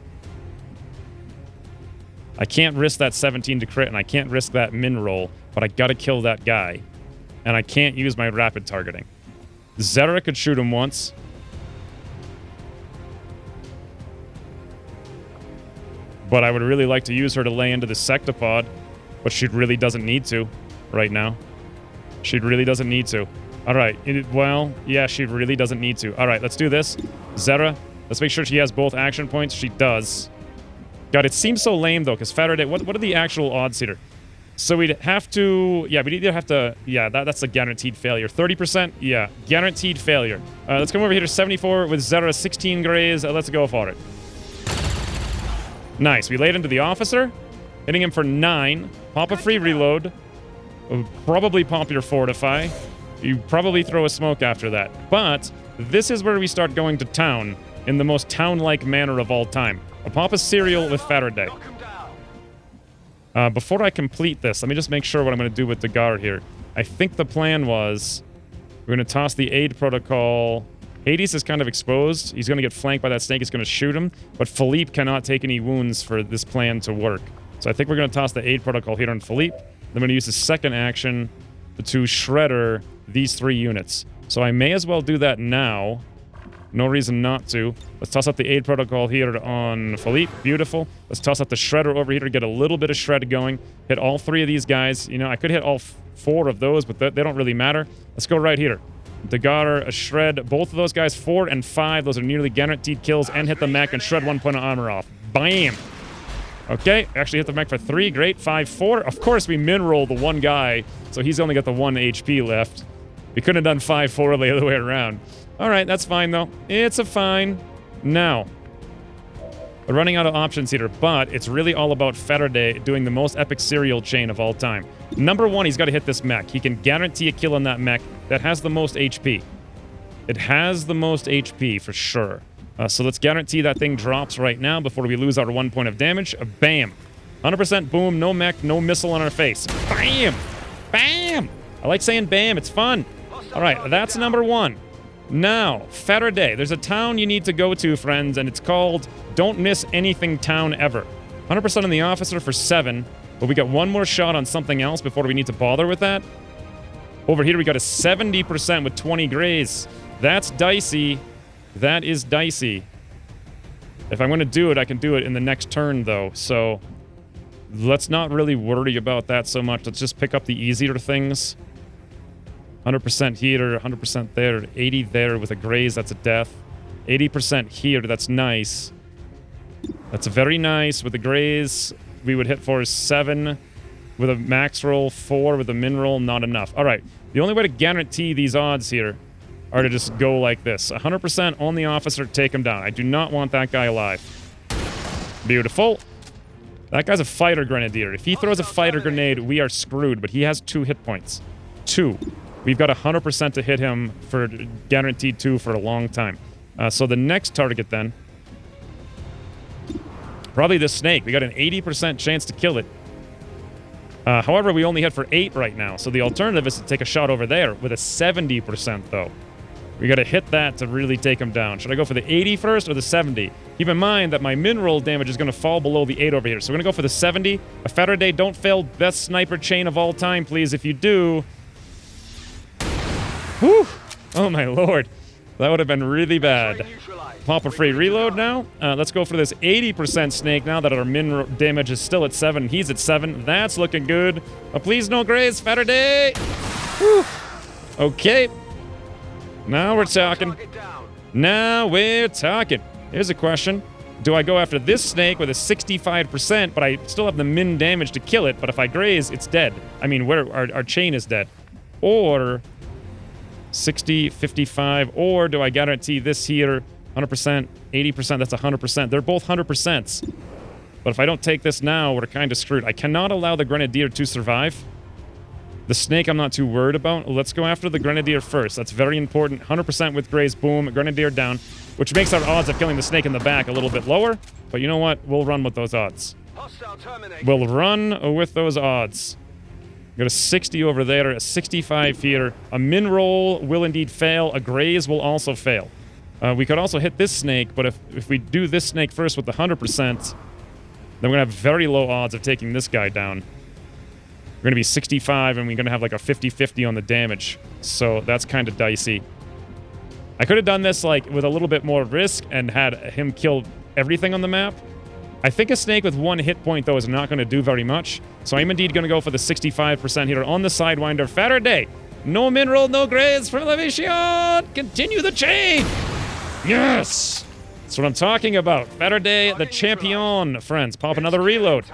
I can't risk that 17 to crit, and I can't risk that min roll, but I gotta kill that guy. And I can't use my rapid targeting. Zera could shoot him once. But I would really like to use her to lay into the sectopod, but she really doesn't need to right now. She really doesn't need to. All right. Well, yeah, she really doesn't need to. All right, let's do this. Zera, let's make sure she has both action points. She does. God, it seems so lame, though, because Faraday... What are the actual odds here? So we'd have to... Yeah, we'd either have to... Yeah, that's a guaranteed failure. 30%? Yeah, guaranteed failure. Let's come over here to 74 with Zera, 16 grays. Let's go for it. Nice. We laid into the officer, hitting him for 9. Pop a free reload. Probably pop your fortify. You probably throw a smoke after that. But this is where we start going to town in the most town-like manner of all time. I'll pop a cereal with Faraday. Before I complete this, let me just make sure what I'm going to do with the guard here. I think the plan was we're going to toss the aid protocol. Hades is kind of exposed. He's going to get flanked by that snake. It's going to shoot him. But Philippe cannot take any wounds for this plan to work. So I think we're going to toss the aid protocol here on Philippe. Then I'm going to use the second action to shredder these 3 units. So I may as well do that now. No reason not to. Let's toss up the aid protocol here on Philippe. Beautiful. Let's toss up the shredder over here to get a little bit of shred going. Hit all 3 of these guys. You know, I could hit all 4 of those, but they don't really matter. Let's go right here. Dagger, a shred. Both of those guys, 4 and 5. Those are nearly guaranteed kills. And hit the mech and shred 1 point of armor off. Bam! Okay, actually hit the mech for 3. Great. 5, 4. Of course, we min-roll the one guy, so he's only got the 1 HP left. We couldn't have done 5, 4 the other way around. All right, that's fine, though. It's a fine. Now, we're running out of options here, but it's really all about Faraday doing the most epic serial chain of all time. Number 1, he's got to hit this mech. He can guarantee a kill on that mech that has the most HP. It has the most HP, for sure. So let's guarantee that thing drops right now before we lose our 1 point of damage. Bam! 100% boom, no mech, no missile on our face. Bam! Bam! I like saying bam, it's fun. All right, that's number 1. Now, Faraday. There's a town you need to go to, friends, and it's called Don't Miss Anything Town Ever. 100% on the officer for 7, but we got 1 more shot on something else before we need to bother with that. Over here, we got a 70% with 20 grays. That's dicey. That is dicey. If I'm going to do it, I can do it in the next turn, though, so let's not really worry about that so much. Let's just pick up the easier things. 100% here, 100% there, 80 there with a graze, that's a death. 80% here, that's nice. That's very nice. With the graze, we would hit for 7. With a max roll, 4. With a min roll, not enough. All right, the only way to guarantee these odds here are to just go like this. 100% on the officer, take him down. I do not want that guy alive. Beautiful. That guy's a fighter grenadier. If he throws a fighter grenade, we are screwed, but he has 2 hit points. 2. We've got 100% to hit him for guaranteed 2 for a long time. So the next target then, probably this snake. We got an 80% chance to kill it. However, we only hit for 8 right now. So the alternative is to take a shot over there with a 70% though. We got to hit that to really take him down. Should I go for the 80 first or the 70? Keep in mind that my min roll damage is going to fall below the 8 over here. So we're going to go for the 70. A Faraday, don't fail. Best sniper chain of all time, please. If you do... Whew! Oh my lord. That would have been really bad. Pop a free reload now. Let's go for this 80% snake now that our min damage is still at 7. He's at 7. That's looking good. Please no graze, Faraday! Whew! Okay. Now we're talking. Now we're talking. Here's a question. Do I go after this snake with a 65%, but I still have the min damage to kill it, but if I graze, it's dead? I mean, our chain is dead. Or 60, 55, or do I guarantee this here 100%, 80%, that's 100%. They're both 100%. But if I don't take this now, we're kind of screwed. I cannot allow the Grenadier to survive. The snake I'm not too worried about. Let's go after the grenadier first. That's very important. 100% with Graze. Boom. Grenadier down. Which makes our odds of killing the snake in the back a little bit lower. But you know what? We'll run with those odds. We'll run with those odds. Got a 60 over there. A 65 here. A min roll will indeed fail. A Graze will also fail. We could also hit this snake. But if we do this snake first with the 100%, then we're going to have very low odds of taking this guy down. We're going to be 65, and we're going to have like a 50-50 on the damage. So that's kind of dicey. I could have done this like with a little bit more risk and had him kill everything on the map. I think a snake with 1 hit point, though, is not going to do very much. So I'm indeed going to go for the 65% here on the Sidewinder. Faraday. No mineral, no Graze for Elevation. Continue the chain. Yes. That's what I'm talking about. Faraday, the champion, friends. Pop another reload.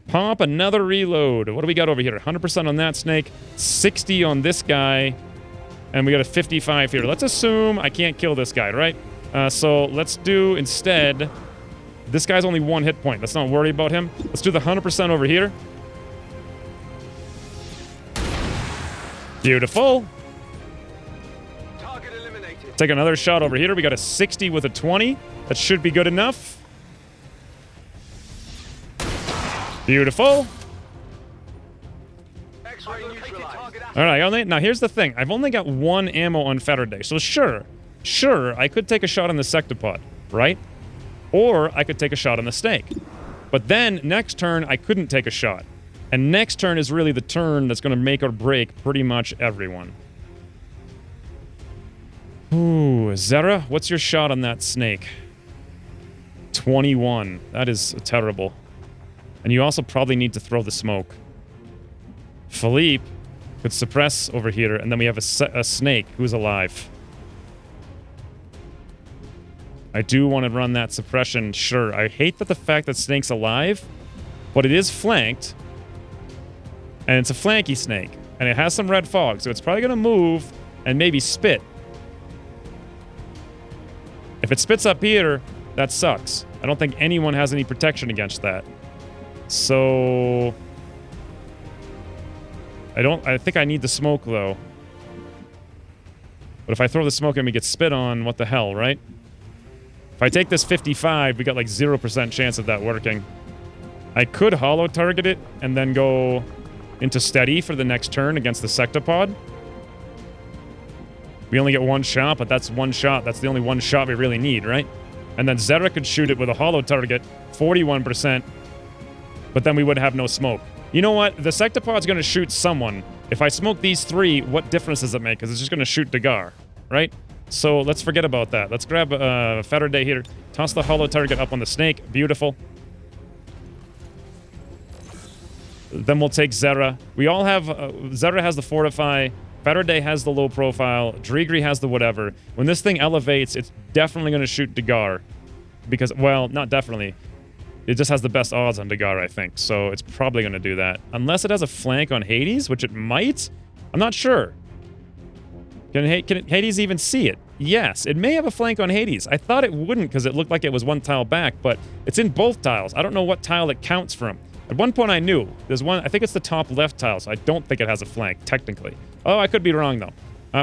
Pop another reload. What do we got over here? 100% on that snake. 60 on this guy. And we got a 55 here. Let's assume I can't kill this guy, right? So let's do instead... This guy's only 1 hit point. Let's not worry about him. Let's do the 100% over here. Beautiful. Target eliminated. Take another shot over here. We got a 60 with a 20. That should be good enough. Beautiful. All right, now here's the thing. I've only got 1 ammo on Faraday. So sure, I could take a shot on the Sectopod, right? Or I could take a shot on the snake. But then next turn, I couldn't take a shot. And next turn is really the turn that's going to make or break pretty much everyone. Ooh, Zera, what's your shot on that snake? 21. That is terrible. And you also probably need to throw the smoke. Philippe could suppress over here, and then we have a snake who's alive. I do want to run that suppression, sure. I hate that the fact that snake's alive, but it is flanked. And it's a flanky snake. And it has some red fog, so it's probably going to move and maybe spit. If it spits up here, that sucks. I don't think anyone has any protection against that. So... I think I need the smoke, though. But if I throw the smoke and we get spit on, what the hell, right? If I take this 55, we got like 0% chance of that working. I could hollow target it and then go into steady for the next turn against the Sectopod. We only get 1 shot, but that's 1 shot. That's the only 1 shot we really need, right? And then Zera could shoot it with a hollow target, 41%, but then we would have no smoke. You know what? The Sectopod's going to shoot someone. If I smoke these 3, what difference does it make? Because it's just going to shoot Dagar, right? So let's forget about that. Let's grab Faraday here. Toss the hollow target up on the snake. Beautiful. Then we'll take Zera. We all have... Zera has the Fortify. Faraday has the low profile. Drigri has the whatever. When this thing elevates, it's definitely going to shoot Dagar. Because, well, not definitely. It just has the best odds on Dagar, I think. So it's probably going to do that. Unless it has a flank on Hades, which it might. I'm not sure. Can Hades even see it? Yes, it may have a flank on Hades. I thought it wouldn't because it looked like it was 1 tile back, but it's in both tiles. I don't know what tile it counts from. At one point I knew. There's one, I think it's the top left tile, so I don't think it has a flank, technically. Oh, I could be wrong, though.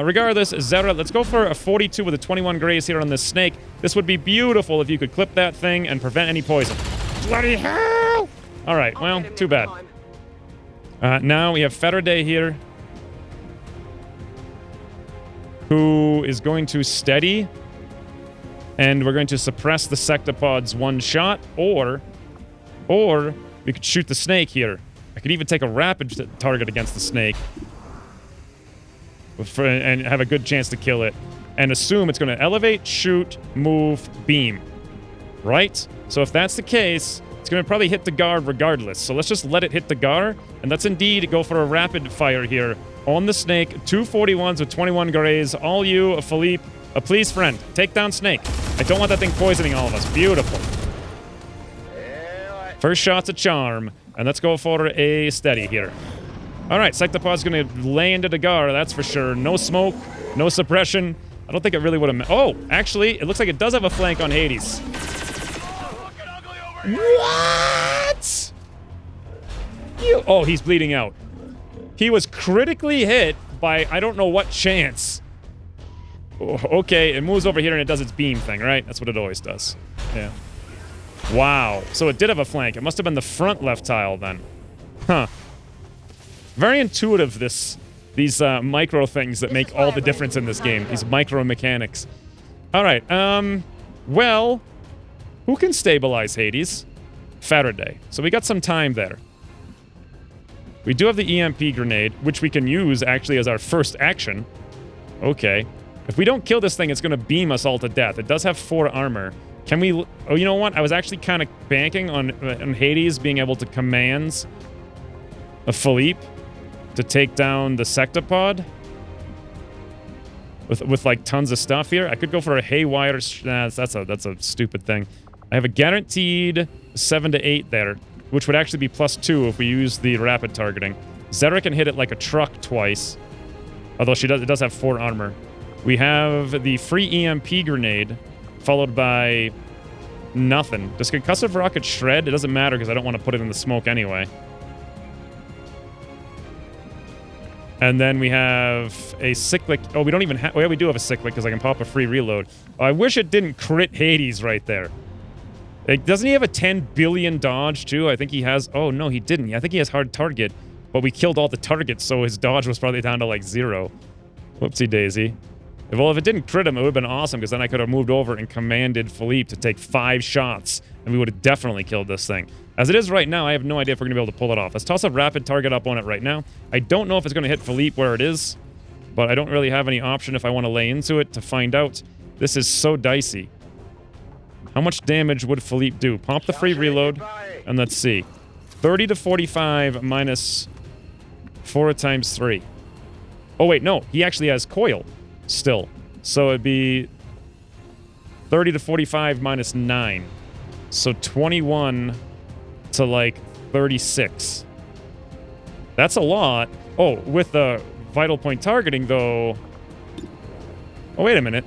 Regardless, Zera, let's go for a 42 with a 21 Graze here on this snake. This would be beautiful if you could clip that thing and prevent any poison. Bloody hell! Alright, well, too bad. Now we have Faraday here, who is going to steady, and we're going to suppress the Sectopod's 1 shot, or we could shoot the snake here. I could even take a rapid target against the snake and have a good chance to kill it, and assume it's going to elevate, shoot, move, beam. Right? So if that's the case, it's going to probably hit the guard regardless. So let's just let it hit the guard, and let's indeed go for a rapid fire here on the snake. 2 41s with 21 Graze. All you, Philippe, please, friend, take down snake. I don't want that thing poisoning all of us. Beautiful. First shot's a charm, and let's go for a steady here. All right, Sectopod's going to lay into Dagar, that's for sure. No smoke, no suppression. I don't think it really would have... Oh, actually, it looks like it does have a flank on Hades. What? Oh, he's bleeding out. He was critically hit by I don't know what chance. Okay, it moves over here and it does its beam thing, right? That's what it always does. Yeah. Wow. So it did have a flank. It must have been the front left tile then. Huh. Very intuitive, these micro things that make all the difference in this game. These micro mechanics. All right. Well, who can stabilize Hades? Faraday. So we got some time there. We do have the EMP grenade, which we can use actually as our first action. Okay. If we don't kill this thing, it's going to beam us all to death. It does have 4 armor. Can we... Oh, you know what? I was actually kind of banking on Hades being able to command a Philippe to take down the Sectopod. With like tons of stuff here. I could go for a haywire... Nah, that's a stupid thing. I have a guaranteed 7 to 8 there, which would actually be +2 if we use the rapid targeting. Zera can hit it like a truck twice. Although it does have 4 armor. We have the free EMP grenade, followed by nothing. Does concussive rocket shred? It doesn't matter because I don't want to put it in the smoke anyway. And then we have a cyclic. Oh, we don't even have... Oh, yeah, we do have a cyclic because I can pop a free reload. Oh, I wish it didn't crit Hades right there. Like, doesn't he have a 10 billion dodge, too? I think he has... Oh, no, he didn't. I think he has hard target, but we killed all the targets, so his dodge was probably down to, like, 0. Whoopsie daisy. Well, if it didn't crit him, it would have been awesome, because then I could have moved over and commanded Philippe to take 5 shots, and we would have definitely killed this thing. As it is right now, I have no idea if we're going to be able to pull it off. Let's toss a rapid target up on it right now. I don't know if it's going to hit Philippe where it is, but I don't really have any option if I want to lay into it to find out. This is so dicey. How much damage would Philippe do? Pop the free reload, and let's see. 30 to 45 minus 4 times 3. Oh, wait, no. He actually has coil. Still. So it'd be 30 to 45 minus 9. So 21 to like 36. That's a lot. Oh, with the vital point targeting though. Oh, wait a minute.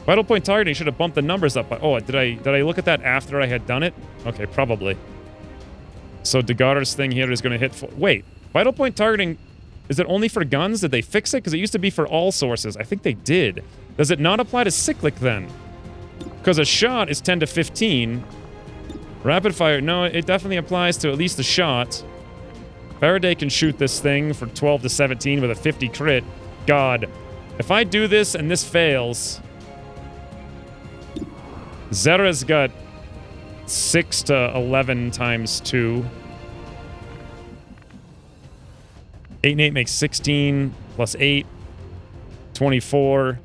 Vital point targeting should have bumped the numbers up. Oh, did I look at that after I had done it? Okay, probably. So Degarder's thing here is going to hit... Wait, vital point targeting... Is it only for guns? Did they fix it? Because it used to be for all sources. I think they did. Does it not apply to cyclic then? Because a shot is 10 to 15. Rapid fire, no, it definitely applies to at least the shot. Faraday can shoot this thing for 12 to 17 with a 50 crit. God. If I do this and this fails... Zera's got 6 to 11 times 2. 8 and 8 makes 16, plus 8, 24,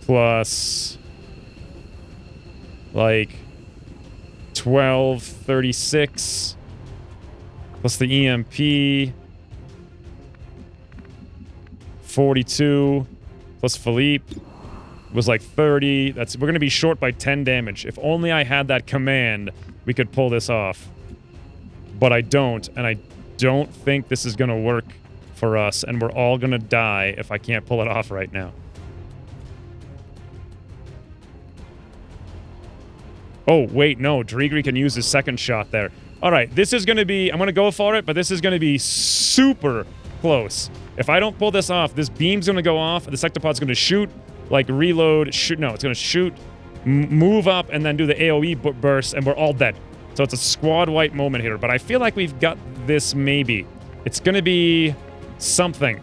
plus, like, 12, 36, plus the EMP, 42, plus Philippe was like 30. We're going to be short by 10 damage. If only I had that command, we could pull this off. But I don't, and I don't think this is going to work for us, and we're all going to die if I can't pull it off right now. Oh, wait, no. Drigri can use his second shot there. All right, this is going to be... I'm going to go for it, but this is going to be super close. If I don't pull this off, this beam's going to go off, the Sectopod's going to shoot, like reload, shoot... No, it's going to shoot, move up, and then do the AoE burst, and we're all dead. So it's a squad wipe moment here, but I feel like we've got this maybe. It's going to be something.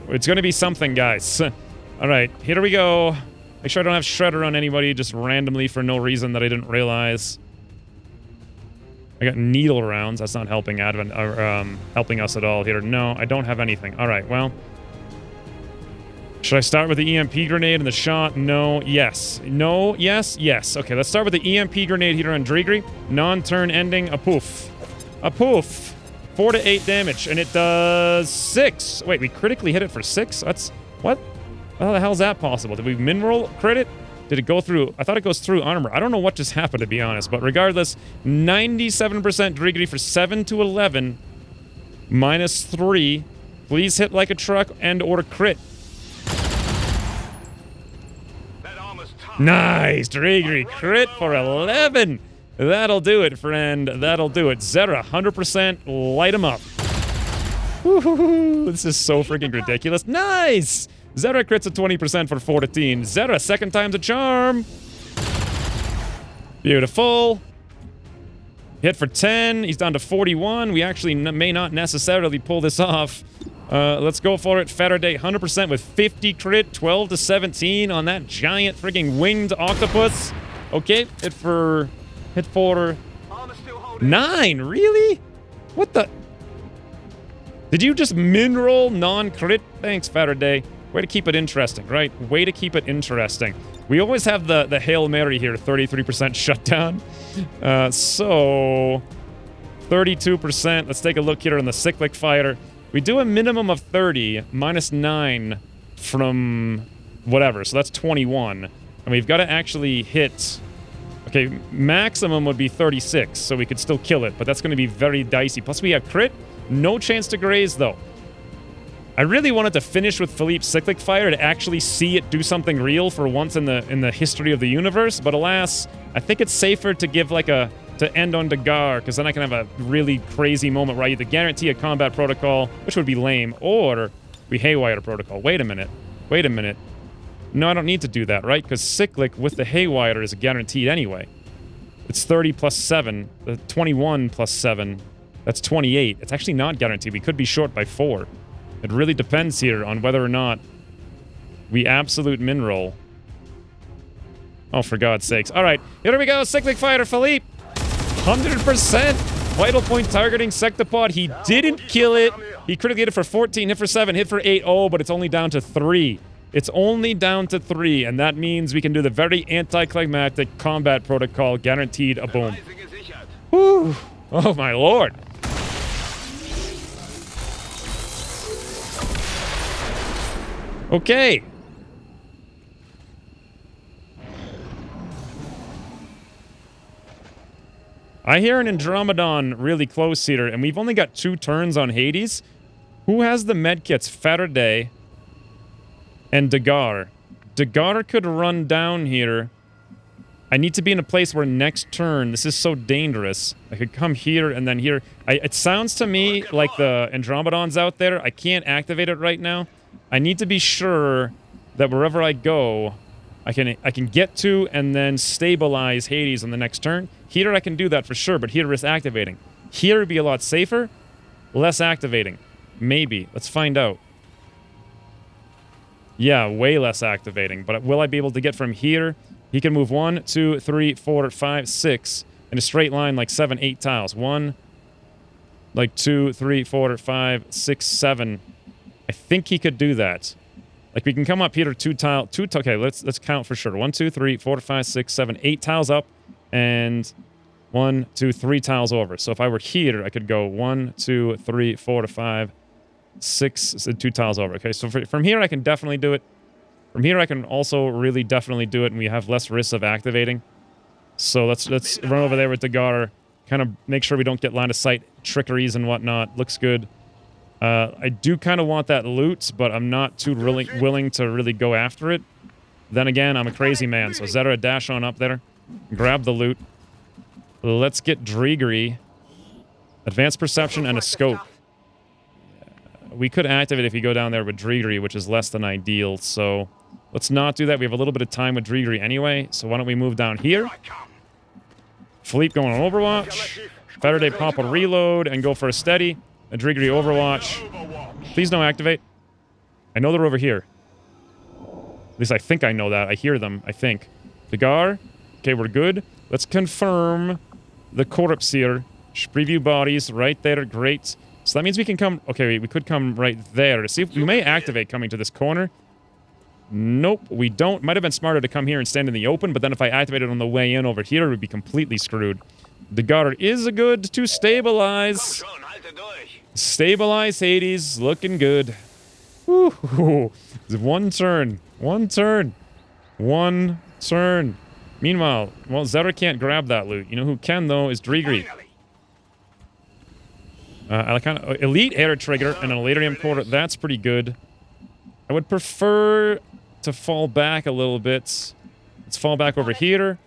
It's going to be something, guys. All right, here we go. Make sure I don't have Shredder on anybody just randomly for no reason that I didn't realize. I got needle rounds. That's not helping helping us at all here. No, I don't have anything. All right, well. Should I start with the EMP grenade and the shot? No, yes. No, yes, yes. Okay, let's start with the EMP grenade here on Drigri. Non-turn ending, a poof. A poof. 4 to 8 damage, and it does 6. Wait, we critically hit it for 6? That's... What? How the hell is that possible? Did we mineral crit it? Did it go through... I thought it goes through armor. I don't know what just happened, to be honest, but regardless, 97% Drigri for 7 to 11. Minus 3. Please hit like a truck and or crit. Nice! Drigri crit for 11! That'll do it, friend. That'll do it. Zera, 100%, light him up. Woo-hoo-hoo. This is so freaking ridiculous. Nice! Zera crits at 20% for 14. Zera, second time's a charm. Beautiful. Hit for 10. He's down to 41. We actually may not necessarily pull this off. Let's go for it. Faraday, 100% with 50 crit, 12 to 17 on that giant freaking winged octopus. Okay, hit for 9. Really? What the? Did you just min-roll non-crit? Thanks, Faraday. Way to keep it interesting, right? Way to keep it interesting. We always have the Hail Mary here, 33% shutdown. So, 32%. Let's take a look here on the Cyclic Fighter. We do a minimum of 30, minus 9 from whatever, so that's 21. And we've got to actually hit... Okay, maximum would be 36, so we could still kill it, but that's going to be very dicey. Plus we have crit. No chance to graze, though. I really wanted to finish with Philippe's Cyclic Fire to actually see it do something real for once in the history of the universe, but alas, I think it's safer to give like to end on Dagar, because then I can have a really crazy moment where I either guarantee a combat protocol, which would be lame, or we haywire a protocol. Wait a minute. No, I don't need to do that, right? Because Cyclic with the haywire is guaranteed anyway. It's 30 plus 7, 21 plus 7. That's 28. It's actually not guaranteed. We could be short by 4. It really depends here on whether or not we absolute min roll. Oh, for God's sakes. All right, here we go. Cyclic Fighter Philippe. 100%. Vital point targeting Sectopod. He didn't kill it. He critically hit it for 14, hit for 7, hit for 8. Oh, but it's only down to 3. It's only down to 3, and that means we can do the very anticlimactic combat protocol, guaranteed a boom. Whew. Oh, my lord. Okay. I hear an Andromedon really close here, and we've only got 2 turns on Hades. Who has the medkits? Faraday and Dagar. Dagar could run down here. I need to be in a place where next turn, this is so dangerous. I could come here and then here. It sounds to me like the Andromedon's out there. I can't activate it right now. I need to be sure that wherever I go, I can get to and then stabilize Hades on the next turn. Here I can do that for sure, but here is activating. Here would be a lot safer. Less activating. Maybe. Let's find out. Yeah, way less activating. But will I be able to get from here? He can move 1, 2, 3, 4, 5, 6 in a straight line like 7, 8 tiles. 1, like 2, 3, 4, 5, 6, 7. I think he could do that. Like we can come up here 2 tile. Okay, let's count for sure. 1, 2, 3, 4, 5, 6, 7, 8 tiles up, and 1, 2, 3 tiles over. So if I were here, I could go 1, 2, 3, 4, 5, 6, 2 tiles over. Okay, so from here I can definitely do it. From here I can also really definitely do it, and we have less risk of activating. So let's run over there with Dagar, kind of make sure we don't get line of sight trickeries and whatnot. Looks good. I do kind of want that loot, but I'm not too really willing to really go after it. Then again, I'm a crazy man, so Zera, dash on up there. Grab the loot. Let's get Drigri. Advanced perception and a scope. We could activate if you go down there with Drigri, which is less than ideal, so let's not do that. We have a little bit of time with Drigri anyway, so why don't we move down here? Philippe going on Overwatch. Faraday pop a reload and go for a steady. A Drigri Overwatch. Please don't activate. I know they're over here. At least I think I know that. I hear them, I think. Dagar. Okay, we're good. Let's confirm the corpse here. Preview bodies right there. Great. So that means we can come... Okay, we could come right there. See if we may activate coming to this corner. Nope, we don't. Might have been smarter to come here and stand in the open, but then if I activate it on the way in over here, it would be completely screwed. Dagar is good to stabilize. Stabilize Hades, looking good. Woo! One turn. Meanwhile, well, Zera can't grab that loot. You know who can, though, is Drigri. I like kind of elite air trigger and an Elarium quarter. That's pretty good. I would prefer to fall back a little bit. Let's fall back over here.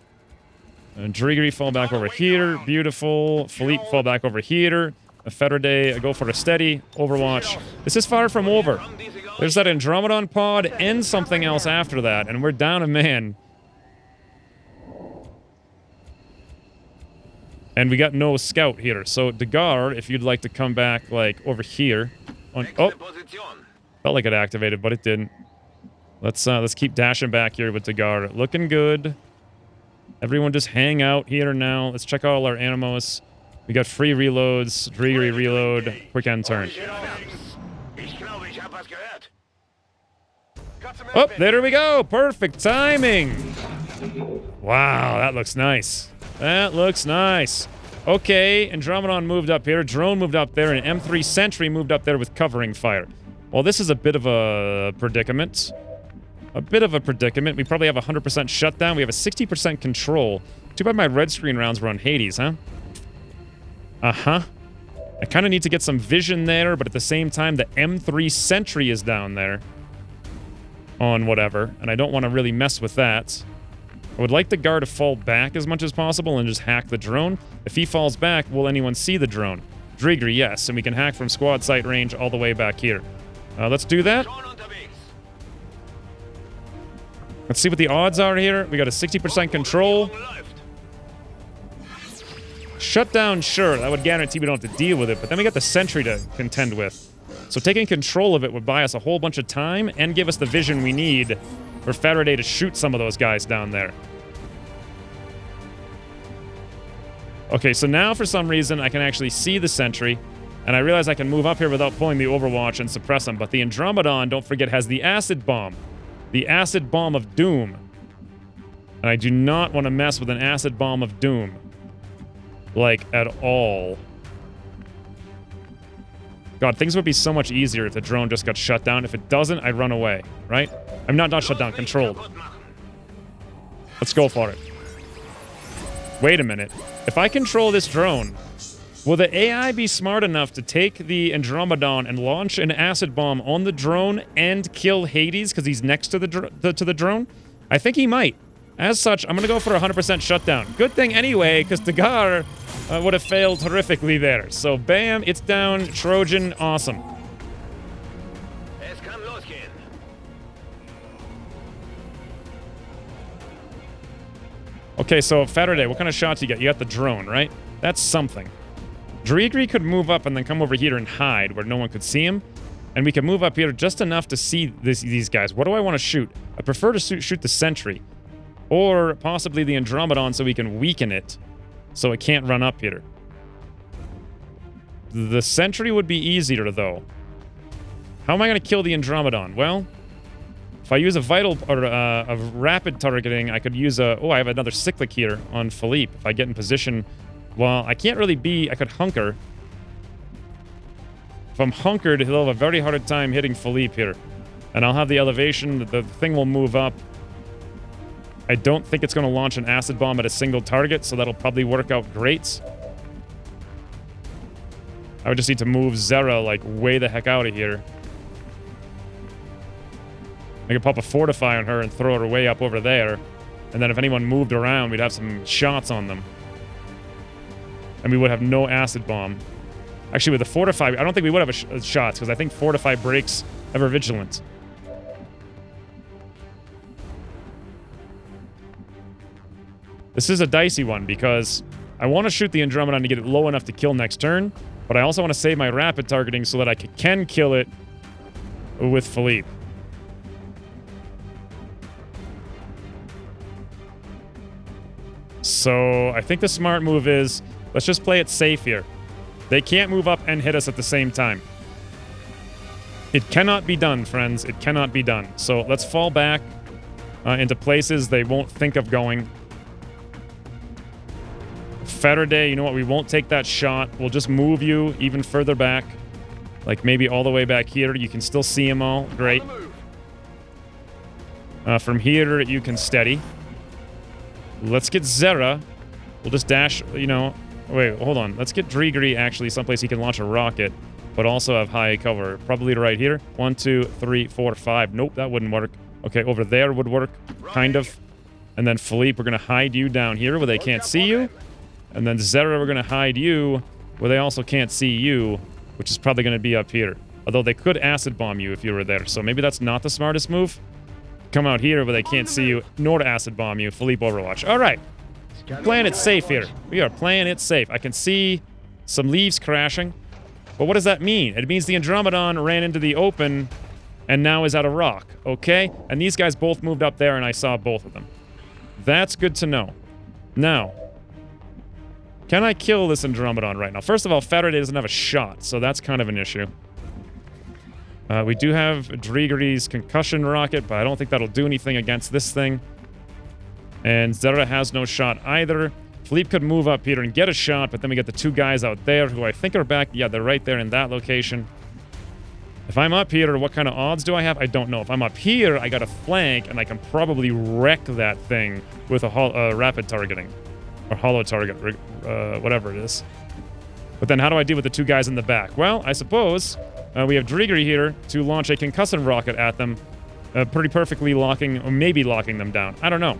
Drigri fall back over here. Beautiful. Philippe fall back over here. Faraday, I go for a steady. Overwatch. This is far from over. There's that Andromedon pod and something else after that, and we're down a man. And we got no scout here. So, Degar, if you'd like to come back, like, over here. Oh! Felt like it activated, but it didn't. Let's keep dashing back here with Degar. Looking good. Everyone just hang out here now. Let's check all our animos. We got free reloads, Drigri reload, quick end turn. Oh, there we go. Perfect timing. Wow, that looks nice. That looks nice. Okay, Andromedon moved up here. Drone moved up there, and M3 Sentry moved up there with covering fire. Well, this is a bit of a predicament. A bit of a predicament. We probably have 100% shutdown. We have a 60% control. Too bad my red screen rounds were on Hades, huh? Uh-huh. I kind of need to get some vision there, but at the same time, the M3 Sentry is down there. On whatever, and I don't want to really mess with that. I would like the guard to fall back as much as possible and just hack the drone. If he falls back, will anyone see the drone? Drigri, yes, and we can hack from squad sight range all the way back here. Let's do that. Let's see what the odds are here. We got a 60% control. Shutdown, sure, that would guarantee we don't have to deal with it, but then we got the sentry to contend with. So taking control of it would buy us a whole bunch of time and give us the vision we need for Faraday to shoot some of those guys down there. Okay, so now for some reason I can actually see the sentry, and I realize I can move up here without pulling the Overwatch and suppress him, but the Andromedon, don't forget, has the acid bomb. The acid bomb of doom. And I do not want to mess with an acid bomb of doom. Like, at all. God, things would be so much easier if the drone just got shut down. If it doesn't, I'd run away, right? I'm not shut down, controlled. Let's go for it. Wait a minute. If I control this drone, will the AI be smart enough to take the Andromedon and launch an acid bomb on the drone and kill Hades because he's next to the drone? I think he might. As such, I'm going to go for a 100% shutdown. Good thing anyway, because Degar would have failed horrifically there. So, bam, it's down. Trojan, awesome. Okay, so Faraday, what kind of shots you got? You got the drone, right? That's something. Drigri could move up and then come over here and hide where no one could see him. And we can move up here just enough to see these guys. What do I want to shoot? I prefer to shoot the sentry. Or possibly the Andromedon so we can weaken it so it can't run up here. The sentry would be easier, though. How am I going to kill the Andromedon? Well, if I use a vital or a rapid targeting, I could use a... Oh, I have another cyclic here on Philippe. If I get in position... Well, I can't really be... I could hunker. If I'm hunkered, he'll have a very hard time hitting Philippe here. And I'll have the elevation. The thing will move up. I don't think it's going to launch an acid bomb at a single target, so that'll probably work out great. I would just need to move Zera, like, way the heck out of here. I could pop a Fortify on her and throw her way up over there. And then if anyone moved around, we'd have some shots on them. And we would have no acid bomb. Actually, with the Fortify, I don't think we would have shots, because I think Fortify breaks Ever Vigilant. This is a dicey one, because I want to shoot the Andromedon to get it low enough to kill next turn, but I also want to save my rapid targeting so that I can kill it with Philippe. So I think the smart move is, let's just play it safe here. They can't move up and hit us at the same time. It cannot be done, friends. It cannot be done. So let's fall back into places they won't think of going. Faraday, you know what? We won't take that shot. We'll just move you even further back. Like maybe all the way back here. You can still see them all. Great. From here, you can steady. Let's get Zera. We'll just dash, you know... Wait, hold on. Let's get Drigri actually someplace he can launch a rocket, but also have high cover. Probably right here. 1, 2, 3, 4, 5. Nope, that wouldn't work. Okay, over there would work. Kind of. And then Philippe, we're going to hide you down here where they can't see you. And then Zera, we're going to hide you where they also can't see you, which is probably going to be up here. Although they could acid bomb you if you were there. So maybe that's not the smartest move. Come out here where they can't see you, nor to acid bomb you. Philippe Overwatch. All right. Playing it safe here. We are playing it safe. I can see some leaves crashing. But what does that mean? It means the Andromedon ran into the open and now is at a rock. Okay? And these guys both moved up there and I saw both of them. That's good to know. Now, can I kill this Andromedon right now? First of all, Faraday doesn't have a shot, so that's kind of an issue. We do have Drigeri's concussion rocket, but I don't think that'll do anything against this thing. And Zera has no shot either. Philippe could move up here and get a shot, but then we get the two guys out there who I think are back. Yeah, they're right there in that location. If I'm up here, what kind of odds do I have? I don't know. If I'm up here, I got a flank, and I can probably wreck that thing with a rapid targeting. Or hollow target, whatever it is. But then how do I deal with the two guys in the back? Well, I suppose we have Drigeri here to launch a concussion rocket at them, pretty perfectly locking, or maybe locking them down. I don't know.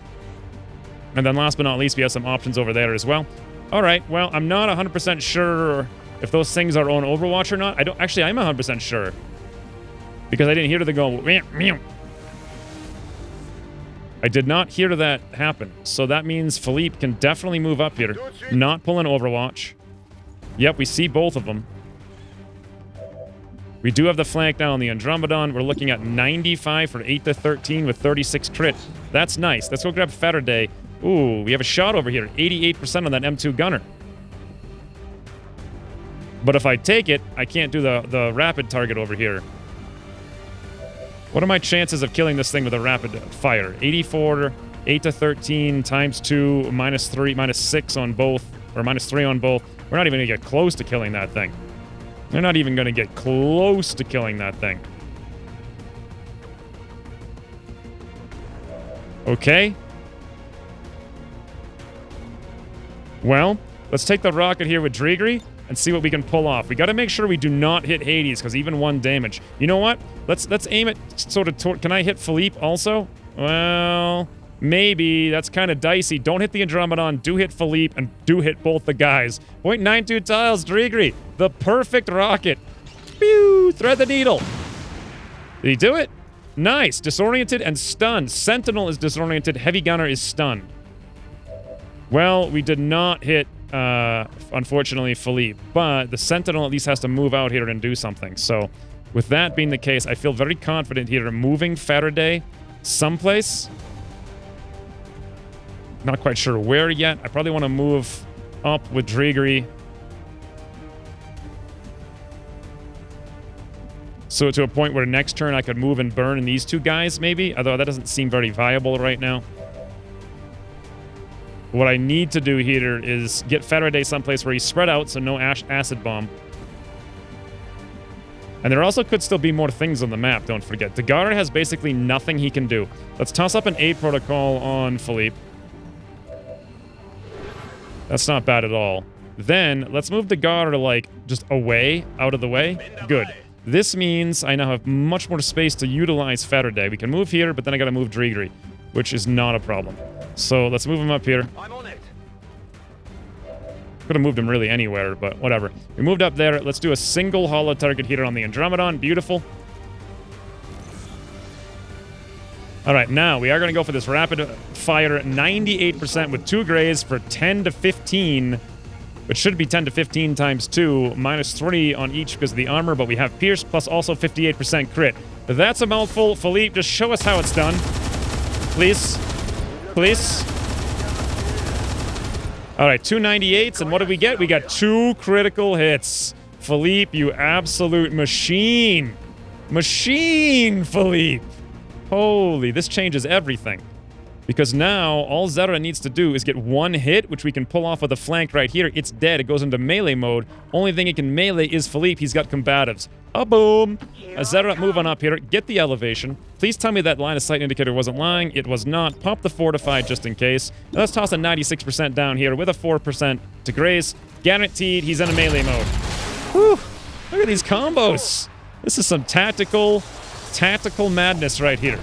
And then last but not least, we have some options over there as well. All right, well, I'm not 100% sure if those things are on Overwatch or not. Actually, I'm 100% sure. Because I didn't hear them go, meow, meow. I did not hear that happen. So that means Philippe can definitely move up here. Not pull an Overwatch. Yep, we see both of them. We do have the flank down on the Andromedon. We're looking at 95 for 8 to 13 with 36 crit. That's nice. Let's go grab Faraday. Ooh, we have a shot over here. 88% on that M2 gunner. But if I take it, I can't do the rapid target over here. What are my chances of killing this thing with a rapid fire? 84, 8 to 13, times 2, minus 3, minus 6 on both, or minus 3 on both. We're not even going to get close to killing that thing. They're not even going to get close to killing that thing. Okay. Well, let's take the rocket here with Drigeri and see what we can pull off. We got to make sure we do not hit Hades, because even 1 damage. You know what? Let's aim it sort of can I hit Philippe also? Well, maybe. That's kind of dicey. Don't hit the Andromedon. Do hit Philippe, and do hit both the guys. 0.92 tiles, Drigeri. The perfect rocket. Pew! Thread the needle. Did he do it? Nice. Disoriented and stunned. Sentinel is disoriented. Heavy Gunner is stunned. Well, we did not hit, unfortunately, Philippe. But the Sentinel at least has to move out here and do something. So, with that being the case, I feel very confident here in moving Faraday someplace. Not quite sure where yet. I probably want to move up with Drigeri. So to a point where next turn I could move and burn in these two guys, maybe? Although that doesn't seem very viable right now. What I need to do here is get Faraday someplace where he's spread out, so no acid bomb. And there also could still be more things on the map, don't forget. Dagar has basically nothing he can do. Let's toss up an aid protocol on Philippe. That's not bad at all. Then, let's move Dagar, like, just away, out of the way. Good. This means I now have much more space to utilize Faraday. We can move here, but then I gotta move Drigeri, which is not a problem. So, let's move him up here. I'm on it. Could have moved him really anywhere, but whatever. We moved up there. Let's do a single hollow target here on the Andromedon. Beautiful. All right, now we are going to go for this rapid fire 98% with 2 grays for 10 to 15, which should be 10 to 15 times 2, minus 3 on each because of the armor, but we have Pierce plus also 58% crit. That's a mouthful. Philippe, just show us how it's done. Please. Please. All right, 2 98s, and what did we get? We got 2 critical hits. Philippe, you absolute machine. Machine, Philippe. Holy, this changes everything. Because now, all Zera needs to do is get 1 hit, which we can pull off with a flank right here. It's dead. It goes into melee mode. Only thing it can melee is Philippe. He's got combatives. A-boom! Zera, move on up here. Get the elevation. Please tell me that line of sight indicator wasn't lying. It was not. Pop the fortified just in case. Now let's toss a 96% down here with a 4% to graze. Guaranteed, he's in a melee mode. Whew! Look at these combos. This is some tactical madness right here.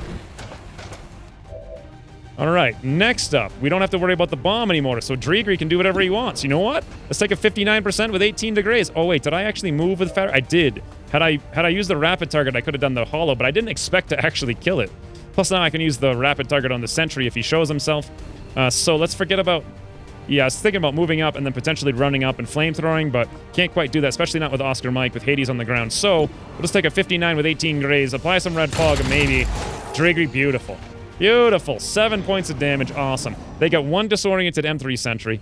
All right, next up, we don't have to worry about the bomb anymore, so Drigri can do whatever he wants. You know what? Let's take a 59% with 18 degrees. Oh, wait, did I actually move with fire? I did. Had I used the rapid target, I could have done the hollow, but I didn't expect to actually kill it. Plus, now I can use the rapid target on the sentry if he shows himself. So let's forget about... Yeah, I was thinking about moving up and then potentially running up and flamethrowing, but can't quite do that, especially not with Oscar Mike, with Hades on the ground. So we'll just take a 59 with 18 grays, apply some red fog, and maybe Drigri. Beautiful. Beautiful. 7 points of damage. Awesome. They got one disoriented M3 sentry.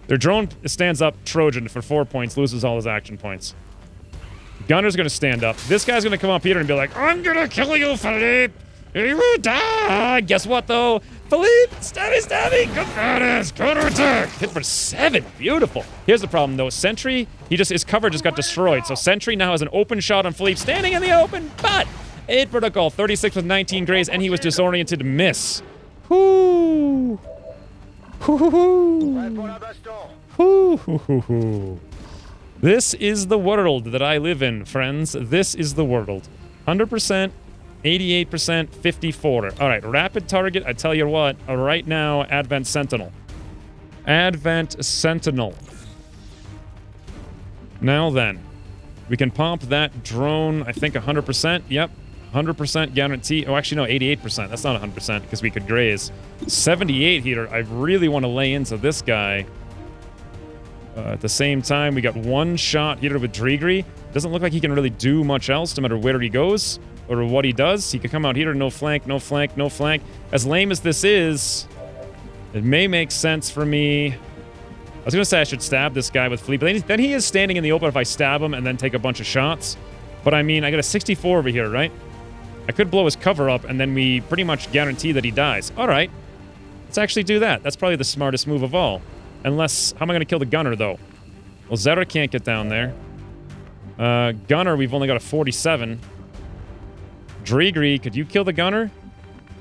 Their drone stands up Trojan for 4 points, loses all his action points. Gunner's going to stand up. This guy's going to come up here and be like, I'm going to kill you, Philippe. You will die. Guess what, though? Philippe, stabby. Counterattack. Hit for 7. Beautiful. Here's the problem, though. Sentry, his cover just got destroyed. So Sentry now has an open shot on Philippe standing in the open, but 8 protocol, 36 with 19 grays, and he was disoriented. Miss. Whoo. This is the world that I live in, friends. This is the world. 100%, 88%, 54. All right, rapid target. I tell you what, right now, Advent Sentinel. Advent Sentinel. Now then, we can pump that drone, I think 100%. Yep, 100% guarantee. Oh, actually, no, 88%. That's not 100% because we could graze. 78 here. I really want to lay into this guy. At the same time, we got one shot here with Drigri. Doesn't look like he can really do much else no matter where he goes or what he does. He could come out here, no flank, no flank, no flank. As lame as this is, it may make sense for me. I was going to say I should stab this guy with Philippe, but then he is standing in the open if I stab him and then take a bunch of shots. But I mean, I got a 64 over here, right? I could blow his cover up and then we pretty much guarantee that he dies. All right. Let's actually do that. That's probably the smartest move of all. Unless, how am I going to kill the gunner, though? Well, Zera can't get down there. Gunner, we've only got a 47. Drigri, could you kill the gunner?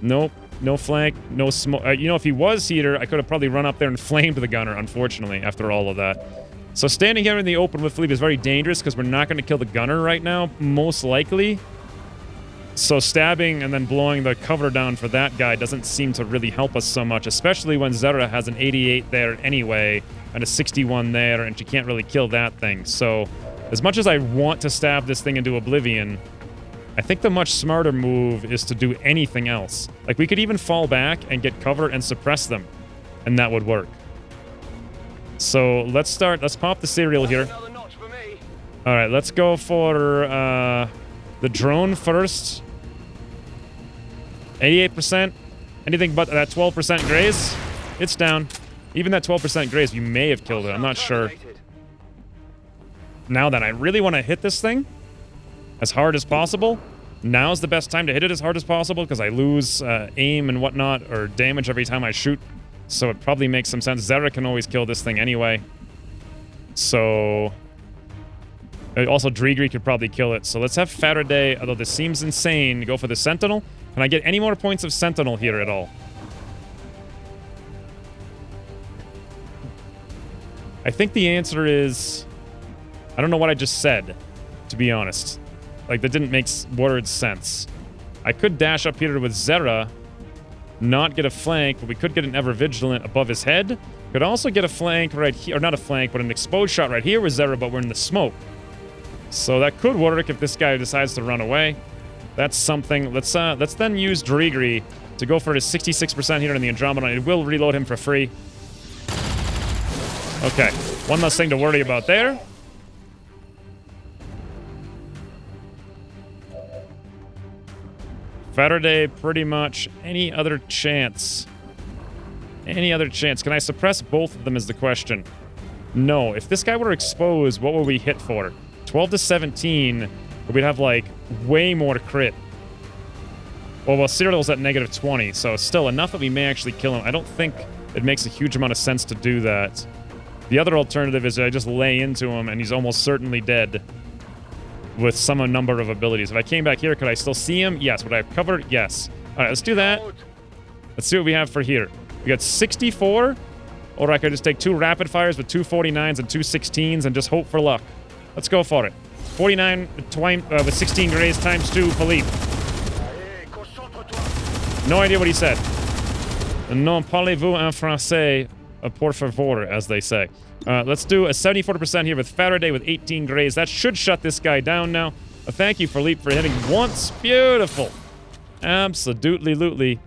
Nope. No flank, no smoke. You know, if he was here, I could have probably run up there and flamed the gunner, unfortunately, after all of that. So standing here in the open with Philippe is very dangerous because we're not going to kill the gunner right now, most likely. So stabbing and then blowing the cover down for that guy doesn't seem to really help us so much, especially when Zera has an 88 there anyway and a 61 there, and she can't really kill that thing. So as much as I want to stab this thing into oblivion, I think the much smarter move is to do anything else. Like, we could even fall back and get cover and suppress them, and that would work. So let's pop the serial here. All right, let's go for the drone first. 88%. Anything but that 12% graze. It's down. Even that 12% graze, you may have killed it. I'm not sure. Now then, I really want to hit this thing as hard as possible. Now's the best time to hit it as hard as possible because I lose aim and whatnot or damage every time I shoot. So it probably makes some sense. Zera can always kill this thing anyway. So... Also, Drigri could probably kill it. So let's have Faraday, although this seems insane, go for the Sentinel. Can I get any more points of Sentinel here at all? I think the answer is... I don't know what I just said, to be honest. Like, that didn't make words sense. I could dash up here with Zera, not get a flank, but we could get an Ever Vigilant above his head. Could also get a flank right here, or not a flank, but an exposed shot right here with Zera, but we're in the smoke. So that could work if this guy decides to run away. That's something. Let's then use Drigri to go for his 66% here in the Andromeda. It will reload him for free. Okay, one less thing to worry about there. Faraday, pretty much any other chance. Any other chance? Can I suppress both of them is the question. No. If this guy were exposed, what would we hit for? 12 to 17, we'd have, like, way more crit. Well, Cyril's at negative 20, so still enough that we may actually kill him. I don't think it makes a huge amount of sense to do that. The other alternative is I just lay into him, and he's almost certainly dead with some number of abilities. If I came back here, could I still see him? Yes. Would I have covered? Yes. All right, let's do that. Let's see what we have for here. We got 64, or I could just take 2 rapid fires with 2 49s and 2 16s and just hope for luck. Let's go for it. 49 with 16 grays times 2, Philippe. No idea what he said. Non parlez-vous en français, por favor, as they say. Let's do a 74% here with Faraday with 18 grays. That should shut this guy down now. Thank you, Philippe, for hitting once. Beautiful. Absolutely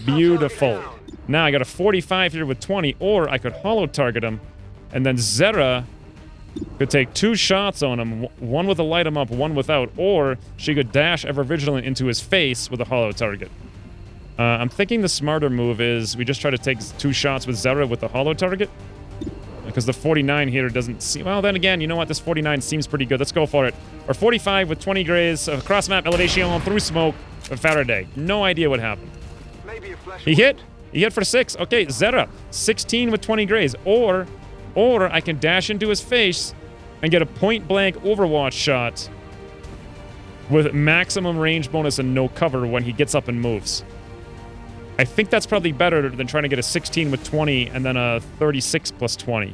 beautiful. Now I got a 45 here with 20, or I could hollow target him, and then Zera could take 2 shots on him, one with a light him up, one without, or she could dash Ever Vigilant into his face with a hollow target. I'm thinking the smarter move is we just try to take 2 shots with Zera with the hollow target, because the 49 here doesn't seem... Well, then again, you know what? This 49 seems pretty good. Let's go for it. Or 45 with 20 grays, cross-map elevation through smoke of Faraday. No idea what happened. He hit. He hit for 6. Okay, Zera, 16 with 20 grays. Or I can dash into his face and get a point-blank Overwatch shot with maximum range bonus and no cover when he gets up and moves. I think that's probably better than trying to get a 16 with 20 and then a 36 plus 20.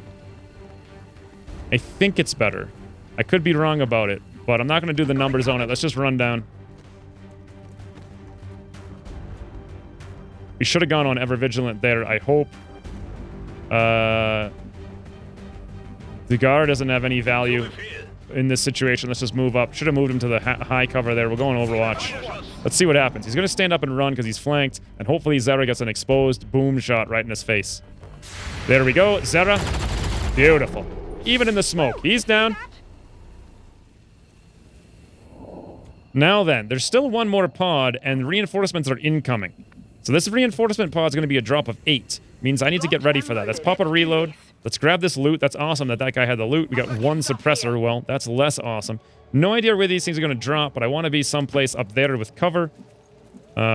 I think it's better. I could be wrong about it, but I'm not going to do the numbers on it. Let's just run down. We should have gone on Ever Vigilant there, I hope. The guard doesn't have any value in this situation. Let's just move up. Should have moved him to the high cover there. We're going Overwatch. Let's see what happens. He's going to stand up and run because he's flanked, and hopefully Zera gets an exposed boom shot right in his face. There we go. Zera. Beautiful. Even in the smoke. He's down. Now then, there's still one more pod, and reinforcements are incoming. So this reinforcement pod is going to be a drop of 8. Means I need to get ready for that. Let's pop a reload. Let's grab this loot. That's awesome that guy had the loot. We got 1 suppressor. Well, that's less awesome. No idea where these things are going to drop, but I want to be someplace up there with cover.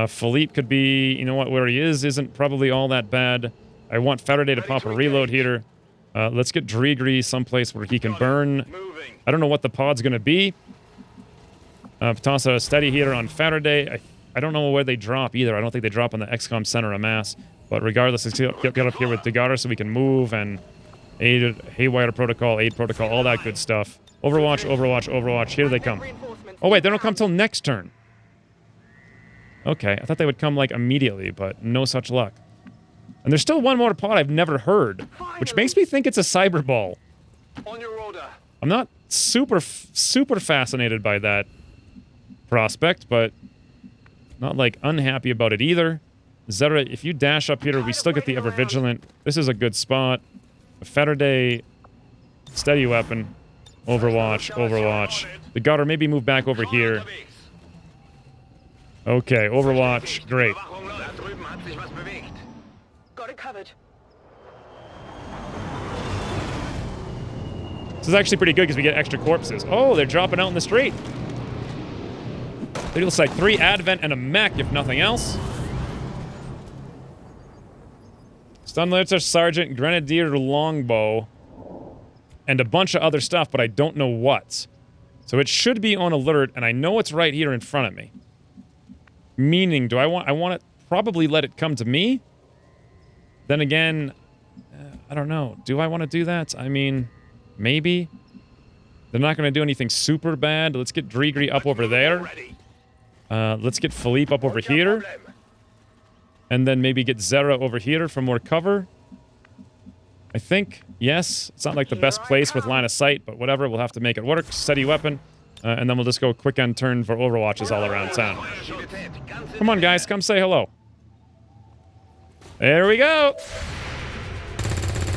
Philippe could be, you know what, where he is isn't probably all that bad. I want Faraday to pop a reload here. Let's get Drigri someplace where he can burn. I don't know what the pod's going to be. Toss a steady here on Faraday. I don't know where they drop either. I don't think they drop on the XCOM center of mass. But regardless, let's get up here with Degara so we can move and aid Haywire Protocol, Aid Protocol, all that good stuff. Overwatch, Overwatch, Overwatch. Here they come. Oh, wait, they don't come till next turn. Okay, I thought they would come, like, immediately, but no such luck. And there's still one more pod I've never heard, which makes me think it's a cyber ball. On your order. I'm not super fascinated by that prospect, but not, like, unhappy about it either. Zera, if you dash up here, we still get the Ever Vigilant. This is a good spot. Faraday, steady weapon. Overwatch, Overwatch. The gutter maybe move back over here. Okay, Overwatch, great. Got it covered. This is actually pretty good because we get extra corpses. Oh, they're dropping out in the street. It looks like 3 Advent and a mech, if nothing else. Stunlancer, Sergeant, Grenadier, Longbow, and a bunch of other stuff, but I don't know what. So it should be on alert, and I know it's right here in front of me. Meaning, I want to probably let it come to me? Then again, I don't know. Do I want to do that? I mean, maybe. They're not going to do anything super bad. Let's get Drigri up over there. Let's get Philippe up over here. And then maybe get Zera over here for more cover. I think, yes. It's not like the best place with line of sight, but whatever. We'll have to make it work. Steady weapon. And then we'll just go quick end turn for Overwatches all around town. Come on, guys. Come say hello. There we go.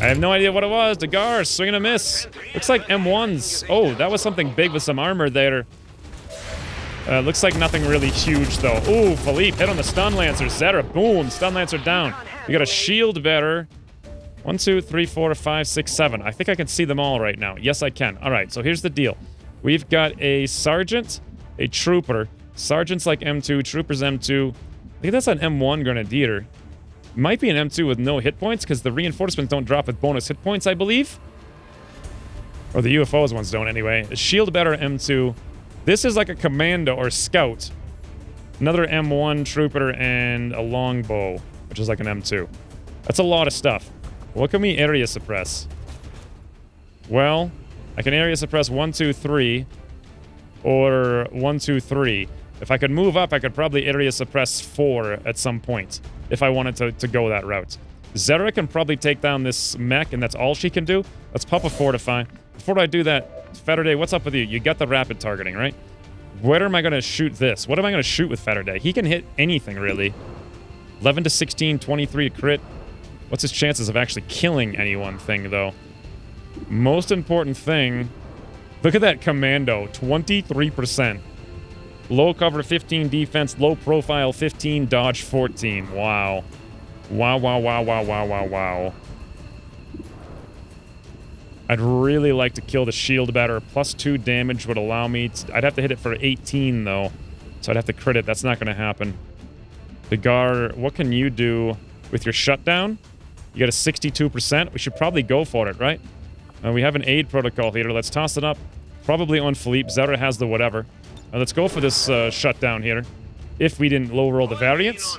I have no idea what it was. Degar, swing and a miss. Looks like M1s. Oh, that was something big with some armor there. Looks like nothing really huge, though. Ooh, Philippe hit on the Stun Lancer. Zera, boom, Stun Lancer down. We got a shield bearer. 1, 2, 3, 4, 5, 6, 7. I think I can see them all right now. Yes, I can. All right, so here's the deal. We've got a Sergeant, a Trooper. Sergeant's like M2, Trooper's M2. I think that's an M1 Grenadier. Might be an M2 with no hit points, because the reinforcements don't drop with bonus hit points, I believe. Or the UFOs ones don't, anyway. A shield bearer M2. This is like a commando or scout. Another M1 trooper and a longbow, which is like an M2. That's a lot of stuff. What can we area suppress? Well, I can area suppress 1, 2, 3. Or 1, 2, 3. If I could move up, I could probably area suppress 4 at some point. if I wanted to go that route. Zera can probably take down this mech, and that's all she can do. Let's pop a fortify. Before I do that, Faraday, what's up with you? You got the rapid targeting, right? Where am I going to shoot this? What am I going to shoot with Faraday? He can hit anything, really. 11 to 16, 23 to crit. What's his chances of actually killing any one thing, though? Most important thing, look at that commando, 23%. Low cover 15 defense, low profile 15, dodge 14. Wow. Wow, wow, wow, wow, wow, wow, wow. I'd really like to kill the shield better. Plus 2 damage would allow me to... I'd have to hit it for 18, though. So I'd have to crit it. That's not going to happen. Degar, what can you do with your shutdown? You got a 62%. We should probably go for it, right? We have an aid protocol here. Let's toss it up. Probably on Philippe. Zera has the whatever. Let's go for this shutdown here. If we didn't low roll the variants.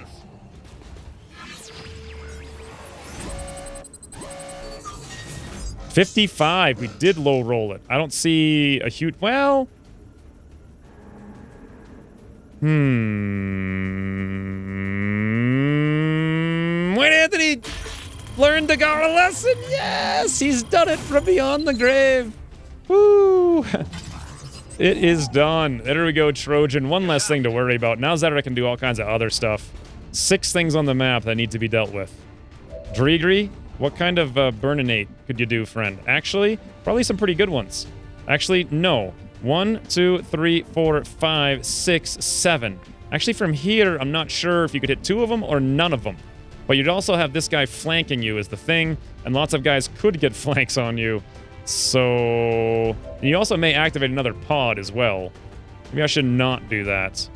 $55. We did low roll it. I don't see a huge... Well... Wait, Anthony! Learned the Gara lesson! Yes! He's done it from beyond the grave! Woo! It is done. There we go, Trojan. One less thing to worry about. Now Zera can do all kinds of other stuff. 6 things on the map that need to be dealt with. Drigri, what kind of burninate could you do, friend? Actually, probably some pretty good ones. Actually, no. 1, 2, 3, 4, 5, 6, 7. Actually, from here, I'm not sure if you could hit 2 of them or none of them. But you'd also have this guy flanking you is the thing, and lots of guys could get flanks on you. So... you also may activate another pod as well. Maybe I should not do that.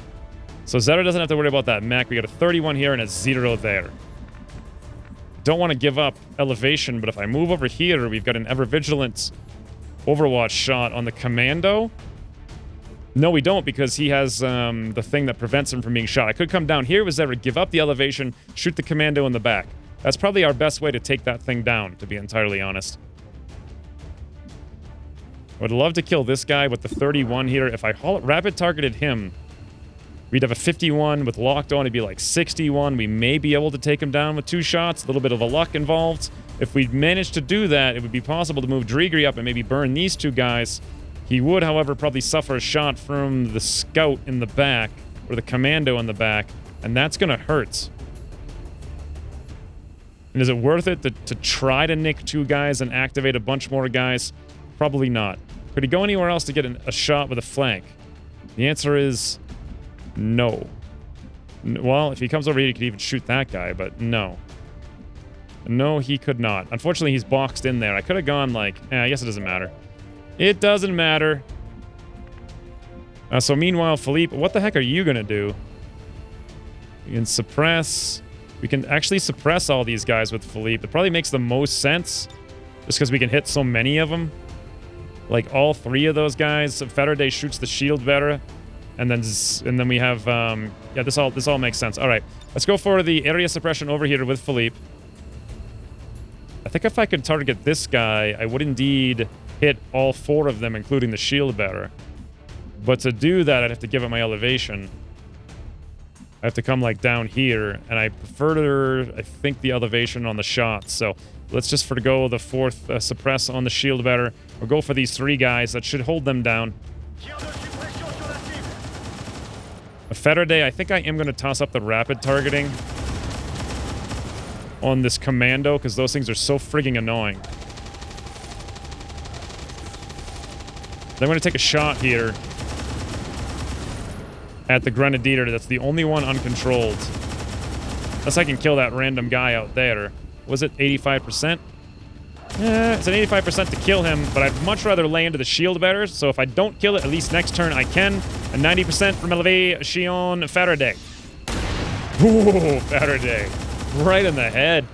So Zera doesn't have to worry about that mech. We got a 31 here and a 0 there. Don't want to give up elevation, but if I move over here, we've got an ever-vigilant Overwatch shot on the commando. No, we don't, because he has the thing that prevents him from being shot. I could come down here with Zera, give up the elevation, shoot the commando in the back. That's probably our best way to take that thing down, to be entirely honest. I would love to kill this guy with the 31 here. If I rapid targeted him, we'd have a 51 with locked on. It'd be like 61. We may be able to take him down with 2 shots. A little bit of a luck involved. If we managed to do that, it would be possible to move Drigri up and maybe burn these 2 guys. He would, however, probably suffer a shot from the scout in the back, or the commando in the back, and that's going to hurt. And is it worth it to try to nick 2 guys and activate a bunch more guys? Probably not. Could he go anywhere else to get a shot with a flank? The answer is no. Well, if he comes over here, he could even shoot that guy, but no. No, he could not. Unfortunately, he's boxed in there. I could have gone like... I guess it doesn't matter. It doesn't matter. So meanwhile, Philippe, what the heck are you going to do? You can suppress... We can actually suppress all these guys with Philippe. It probably makes the most sense, just because we can hit so many of them. Like all 3 of those guys. Faraday shoots the shield better, and then we have yeah, this all makes sense. All right, let's go for the area suppression over here with Philippe. I think if I could target this guy, I would indeed hit all 4 of them, including the shield bearer. But to do that, I'd have to give it my elevation. I have to come like down here, and I prefer, I think, the elevation on the shots. So let's just forgo the 4th suppress on the shield bearer. We'll go for these 3 guys. That should hold them down. A Faraday, I think I am going to toss up the rapid targeting on this commando, because those things are so frigging annoying. Then I'm going to take a shot here at the Grenadier. That's the only one uncontrolled. Unless I can kill that random guy out there. Was it 85%? It's an 85% to kill him, but I'd much rather lay into the shield bearers, so if I don't kill it, at least next turn I can. A 90% from elevation Faraday. Ooh, Faraday. Right in the head.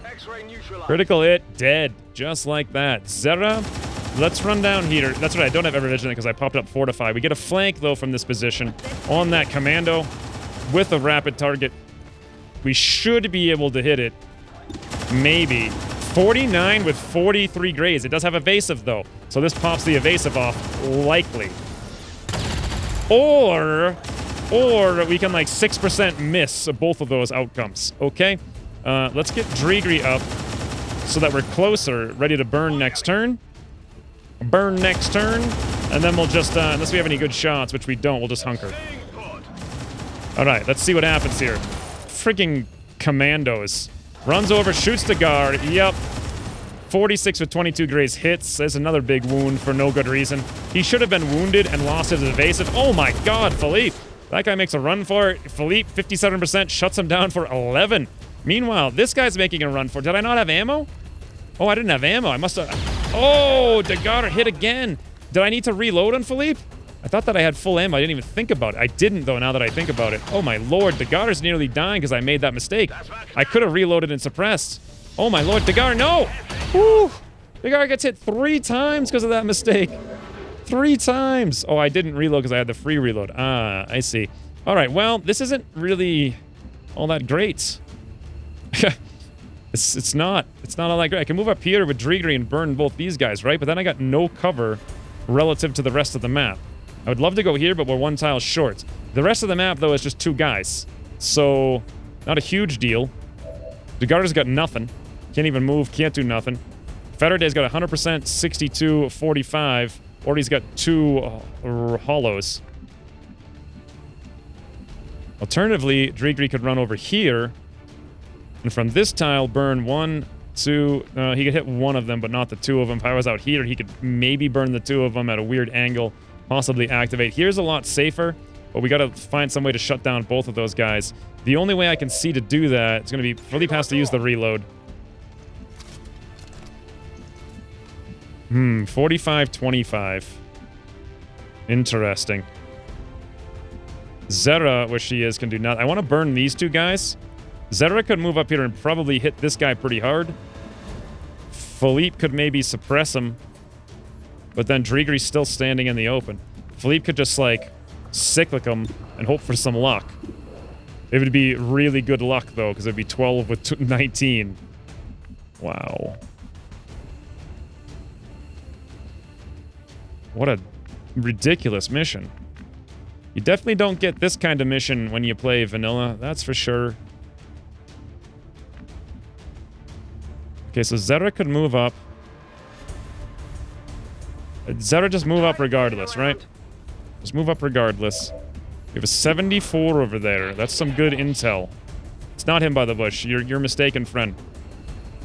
Critical hit, dead. Just like that. Zera, let's run down here. That's right, I don't have ever vigilant because I popped up Fortify. We get a flank, though, from this position on that commando with a rapid target. We should be able to hit it. Maybe. 49 with 43 grays. It does have evasive, though. So this pops the evasive off, likely. Or we can, like, 6% miss both of those outcomes, okay? Let's get Drigri up so that we're closer, ready to burn next turn. Burn next turn, and then we'll just, unless we have any good shots, which we don't, we'll just hunker. All right, let's see what happens here. Freaking commandos. Runs over, shoots the guard. Yep. 46 with 22 graze hits. There's another big wound for no good reason. He should have been wounded and lost his evasive. Oh my god, Philippe. That guy makes a run for it. Philippe, 57%, shuts him down for 11. Meanwhile, this guy's making a run for it. Did I not have ammo? Oh, I didn't have ammo. I must have... Oh, Dagard hit again. Did I need to reload on Philippe? I thought that I had full ammo. I didn't even think about it. I didn't, though, now that I think about it. Oh, my lord. Dagard's nearly dying because I made that mistake. I could have reloaded and suppressed. Oh, my lord. Dagard, no! Woo! Dagard gets hit 3 times because of that mistake. 3 times. Oh, I didn't reload because I had the free reload. Ah, I see. All right, well, this isn't really all that great. It's not all that great. I can move up here with Drigri and burn both these guys, right? But then I got no cover relative to the rest of the map. I would love to go here, but we're 1 tile short. The rest of the map, though, is just 2 guys. So, not a huge deal. Dagard's got nothing. Can't even move, can't do nothing. Faraday's got 100%, 62, 45. Or he's got 2 hollows. Alternatively, Drigri could run over here. And from this tile, burn 1, 2... he could hit 1 of them, but not the 2 of them. If I was out here, he could maybe burn the 2 of them at a weird angle. Possibly activate. Here's a lot safer, but we gotta find some way to shut down both of those guys. The only way I can see to do that is gonna be... Philippe has to use the reload. 45-25. Interesting. Zera, where she is, can do nothing. I want to burn these 2 guys. Zera could move up here and probably hit this guy pretty hard. Philippe could maybe suppress him. But then Drigri's still standing in the open. Philippe could just, like, cyclic him and hope for some luck. It would be really good luck, though, because it'd be 12 with 19. Wow. What a ridiculous mission. You definitely don't get this kind of mission when you play vanilla, that's for sure. Okay, so Zera could move up. Zera just move up regardless, right? Just move up regardless. We have a 74 over there. That's some good intel. It's not him by the bush. You're mistaken, friend.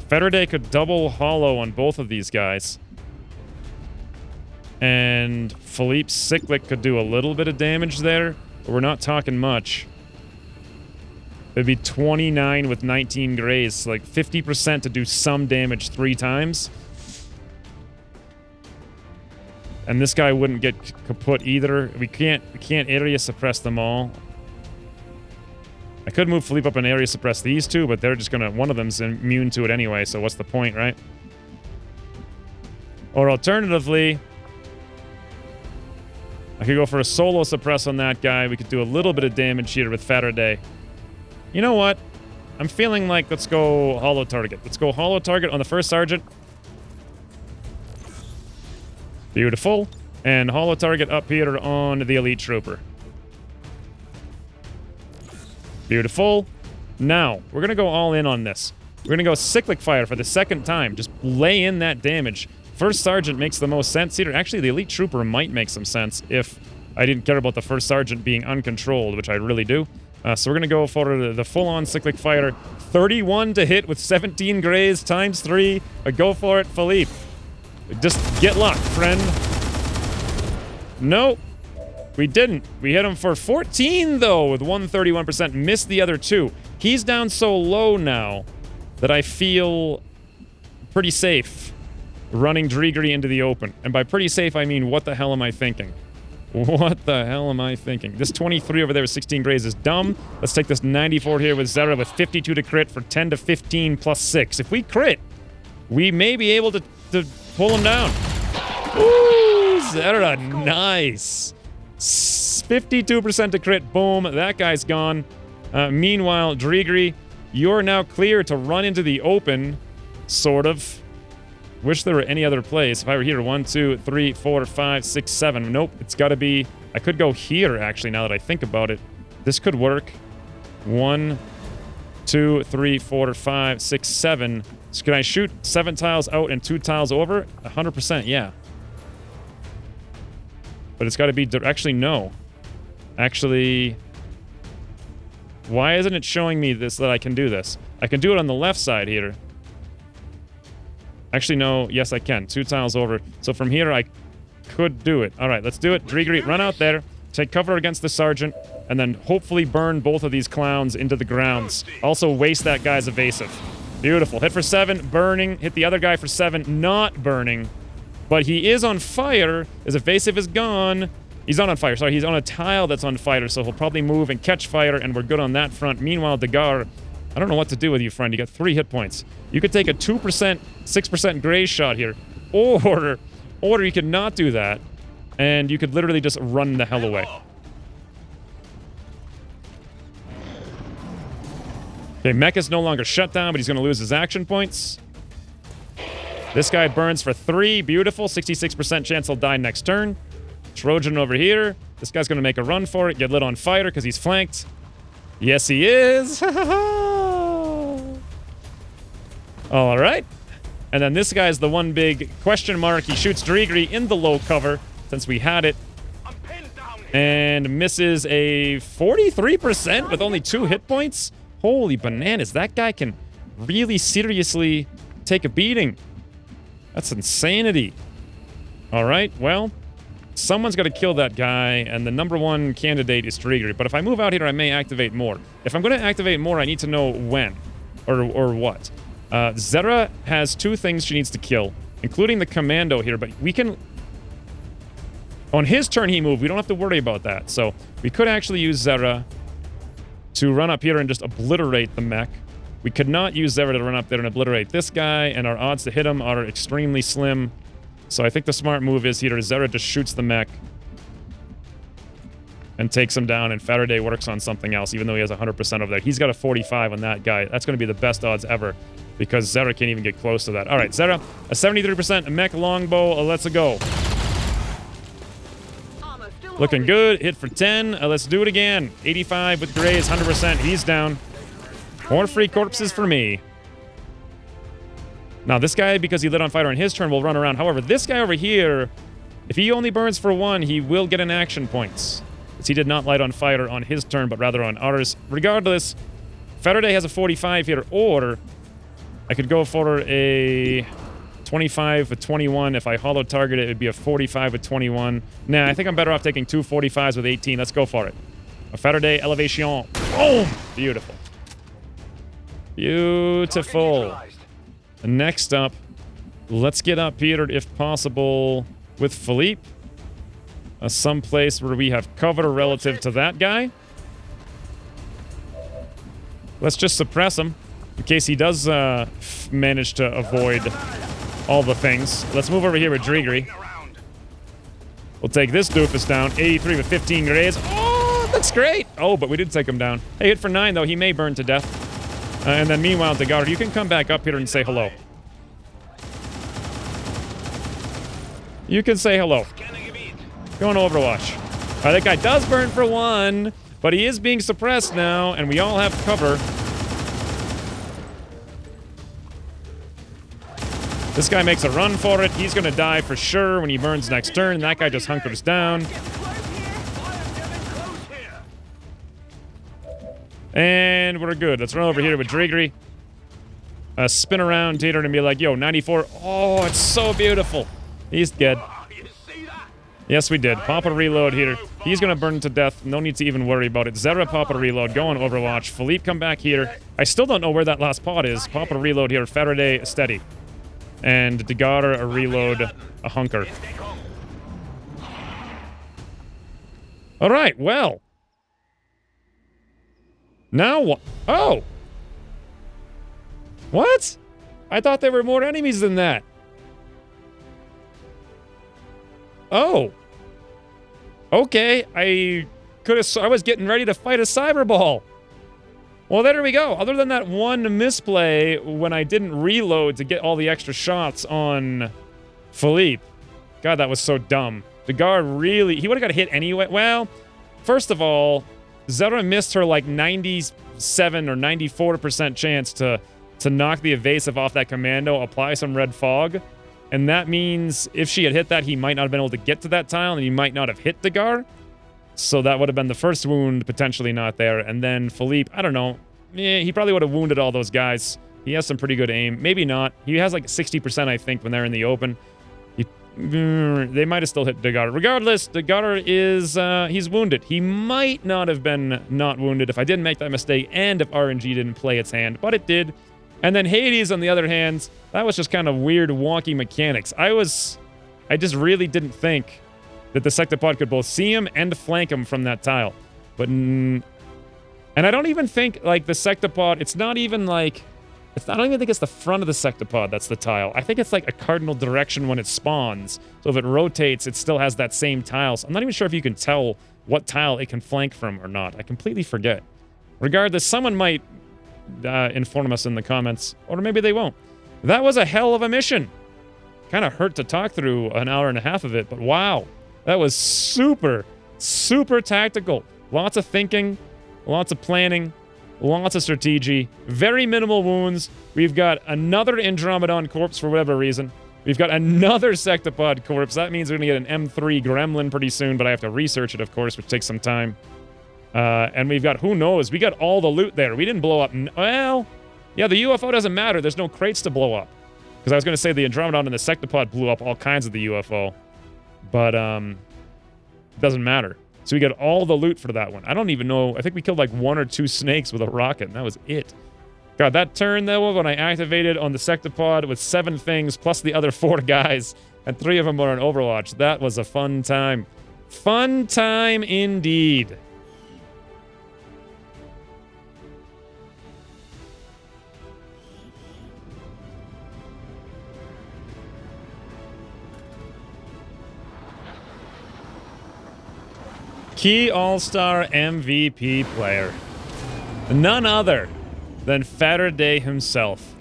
Faraday could double hollow on both of these guys. And Philippe's cyclic could do a little bit of damage there, but we're not talking much. It'd be 29 with 19 graze, so like 50% to do some damage 3 times. And this guy wouldn't get kaput either. We can't area suppress them all. I could move Philippe up and area suppress these 2, but they're just gonna... One of them's immune to it anyway, so what's the point, right? Or alternatively... I could go for a solo suppress on that guy. We could do a little bit of damage here with Faraday. You know what? I'm feeling like let's go hollow target. Let's go hollow target on the first sergeant. Beautiful. And hollow target up here on the elite trooper. Beautiful. Now, we're going to go all in on this. We're going to go cyclic fire for the 2nd time. Just lay in that damage. First sergeant makes the most sense here. Actually, the elite trooper might make some sense if I didn't care about the first sergeant being uncontrolled, which I really do. So we're going to go for the full-on cyclic fire. 31 to hit with 17 graze times 3. Go for it, Philippe. Just get luck, friend. Nope. We didn't. We hit him for 14, though, with 131%. Missed the other 2. He's down so low now that I feel pretty safe running Drigri into the open. And by pretty safe, I mean, what the hell am I thinking? What the hell am I thinking? This 23 over there with 16 graze is dumb. Let's take this 94 here with Zera with 52 to crit for 10 to 15 plus 6. If we crit, we may be able to pull him down. Ooh, Zera, nice. 52% to crit, boom, that guy's gone. Meanwhile, Drigri, you're now clear to run into the open, sort of. Wish there were any other place. If I were here, 1, 2, 3, 4, 5, 6, 7. Nope, it's got to be... I could go here, actually, now that I think about it. This could work. 1, 2, 3, 4, 5, 6, 7. So can I shoot 7 tiles out and 2 tiles over? 100%, yeah. But it's got to be... Actually, no. Actually... Why isn't it showing me this that I can do this? I can do it on the left side here. Actually, no. Yes, I can. 2 tiles over. So from here, I could do it. All right, let's do it. Drigri, run out there. Take cover against the sergeant. And then hopefully burn both of these clowns into the grounds. Also waste that guy's evasive. Beautiful. Hit for 7. Burning. Hit the other guy for 7. Not burning. But he is on fire. His evasive is gone. He's not on fire. Sorry, he's on a tile that's on fire. So he'll probably move and catch fire. And we're good on that front. Meanwhile, Degar... I don't know what to do with you, friend. You got 3 hit points. You could take a 2%, 6% graze shot here. Or you could not do that. And you could literally just run the hell away. Okay, Mech is no longer shut down, but he's going to lose his action points. This guy burns for 3. Beautiful. 66% chance he'll die next turn. Trojan over here. This guy's going to make a run for it. Get lit on fire because he's flanked. Yes, he is. All right. And then this guy's the one big question mark. He shoots Drigri in the low cover since we had it. And misses a 43% with only 2 hit points. Holy bananas. That guy can really seriously take a beating. That's insanity. All right. Well, someone's got to kill that guy, and the #1 candidate is Drigri. But if I move out here, I may activate more. If I'm going to activate more, I need to know when or what. Zera has 2 things she needs to kill, including the commando here, but we can... On his turn, he moved. We don't have to worry about that. So we could actually use Zera to run up here and just obliterate the mech. We could not use Zera to run up there and obliterate this guy, and our odds to hit him are extremely slim. So I think the smart move is here. Zera just shoots the mech and takes him down, and Faraday works on something else, even though he has 100% over there. He's got a 45 on that guy. That's going to be the best odds ever, because Zera can't even get close to that. All right, Zera, a 73% mech longbow. Let's go. Looking good. Hit for 10. Let's do it again. 85 with Graze, 100%. He's down. More free corpses for me. Now, this guy, because he lit on fire on his turn, will run around. However, this guy over here, if he only burns for 1, he will get an action points. Because he did not light on fire on his turn, but rather on ours. Regardless, Faraday has a 45 here, or I could go for a 25 with 21. If I hollow target it, it'd be a 45 with 21. Nah, I think I'm better off taking 2 45s with 18. Let's go for it. A Faraday elevation. Boom! Beautiful. Beautiful. Next up, let's get up here, if possible, with Philippe. Some place where we have cover relative to that guy. Let's just suppress him in case he does manage to avoid all the things. Let's move over here with Drigri. We'll take this doofus down. 83 with 15 graze. Oh, that's great. Oh, but we did take him down. Hey, hit for 9, though. He may burn to death. And then meanwhile, Degar, you can come back up here and say hello. You can say hello. Go on Overwatch. All right, that guy does burn for 1, but he is being suppressed now, and we all have cover. This guy makes a run for it. He's going to die for sure when he burns next turn. That guy just hunkers down. And we're good. Let's run over here with Drigri. Spin around Tater and be like, yo, 94. Oh, it's so beautiful. He's dead. Yes, we did. Pop a reload here. He's going to burn to death. No need to even worry about it. Zera, pop a reload. Go on Overwatch. Philippe, come back here. I still don't know where that last pod is. Pop a reload here. Faraday, steady. And Degar, a reload, a hunker. All right, well. Now what? Oh! What? I thought there were more enemies than that. Oh. Okay, I was getting ready to fight a cyberball. Well, there we go. Other than that one misplay when I didn't reload to get all the extra shots on Philippe. God, that was so dumb. Degar really... He would have got hit anyway. Well, first of all, Zera missed her like 90 97 or 94% chance to knock the evasive off that commando, apply some red fog. And that means if she had hit that, he might not have been able to get to that tile, and he might not have hit Dagar. So that would have been the first wound, potentially not there. And then Philippe, I don't know. He probably would have wounded all those guys. He has some pretty good aim. Maybe not. He has like 60%, I think, when they're in the open. They might have still hit Dagar. Regardless, Dagar is, he's wounded. He might not have been not wounded if I didn't make that mistake and if RNG didn't play its hand, but it did. And then Hades, on the other hand, that was just kind of weird, wonky mechanics. I just really didn't think that the Sectopod could both see him and flank him from that tile. But, and I don't even think, like, the Sectopod, I don't even think it's the front of the Sectopod that's the tile. I think it's like a cardinal direction when it spawns. So if it rotates, it still has that same tile. So I'm not even sure if you can tell what tile it can flank from or not. I completely forget. Regardless, someone might inform us in the comments, or maybe they won't. That was a hell of a mission. Kind of hurt to talk through an hour and a half of it, but wow. That was super, super tactical. Lots of thinking, lots of planning, lots of strategy, very minimal wounds. We've got another Andromedon corpse for whatever reason. We've got another Sectopod corpse. That means we're going to get an M3 Gremlin pretty soon, but I have to research it, of course, which takes some time. And we've got, who knows, we got all the loot there. We didn't blow up, well, yeah, the UFO doesn't matter. There's no crates to blow up. Because I was going to say the Andromedon and the Sectopod blew up all kinds of the UFO. But, it doesn't matter. So we got all the loot for that one. I don't even know, I think we killed like 1 or 2 snakes with a rocket, and that was it. God, that turn, though, when I activated on the Sectopod with 7 things, plus the other 4 guys, and 3 of them were on Overwatch, that was a fun time. Fun time indeed. Key All-Star MVP player. None other than Faraday himself.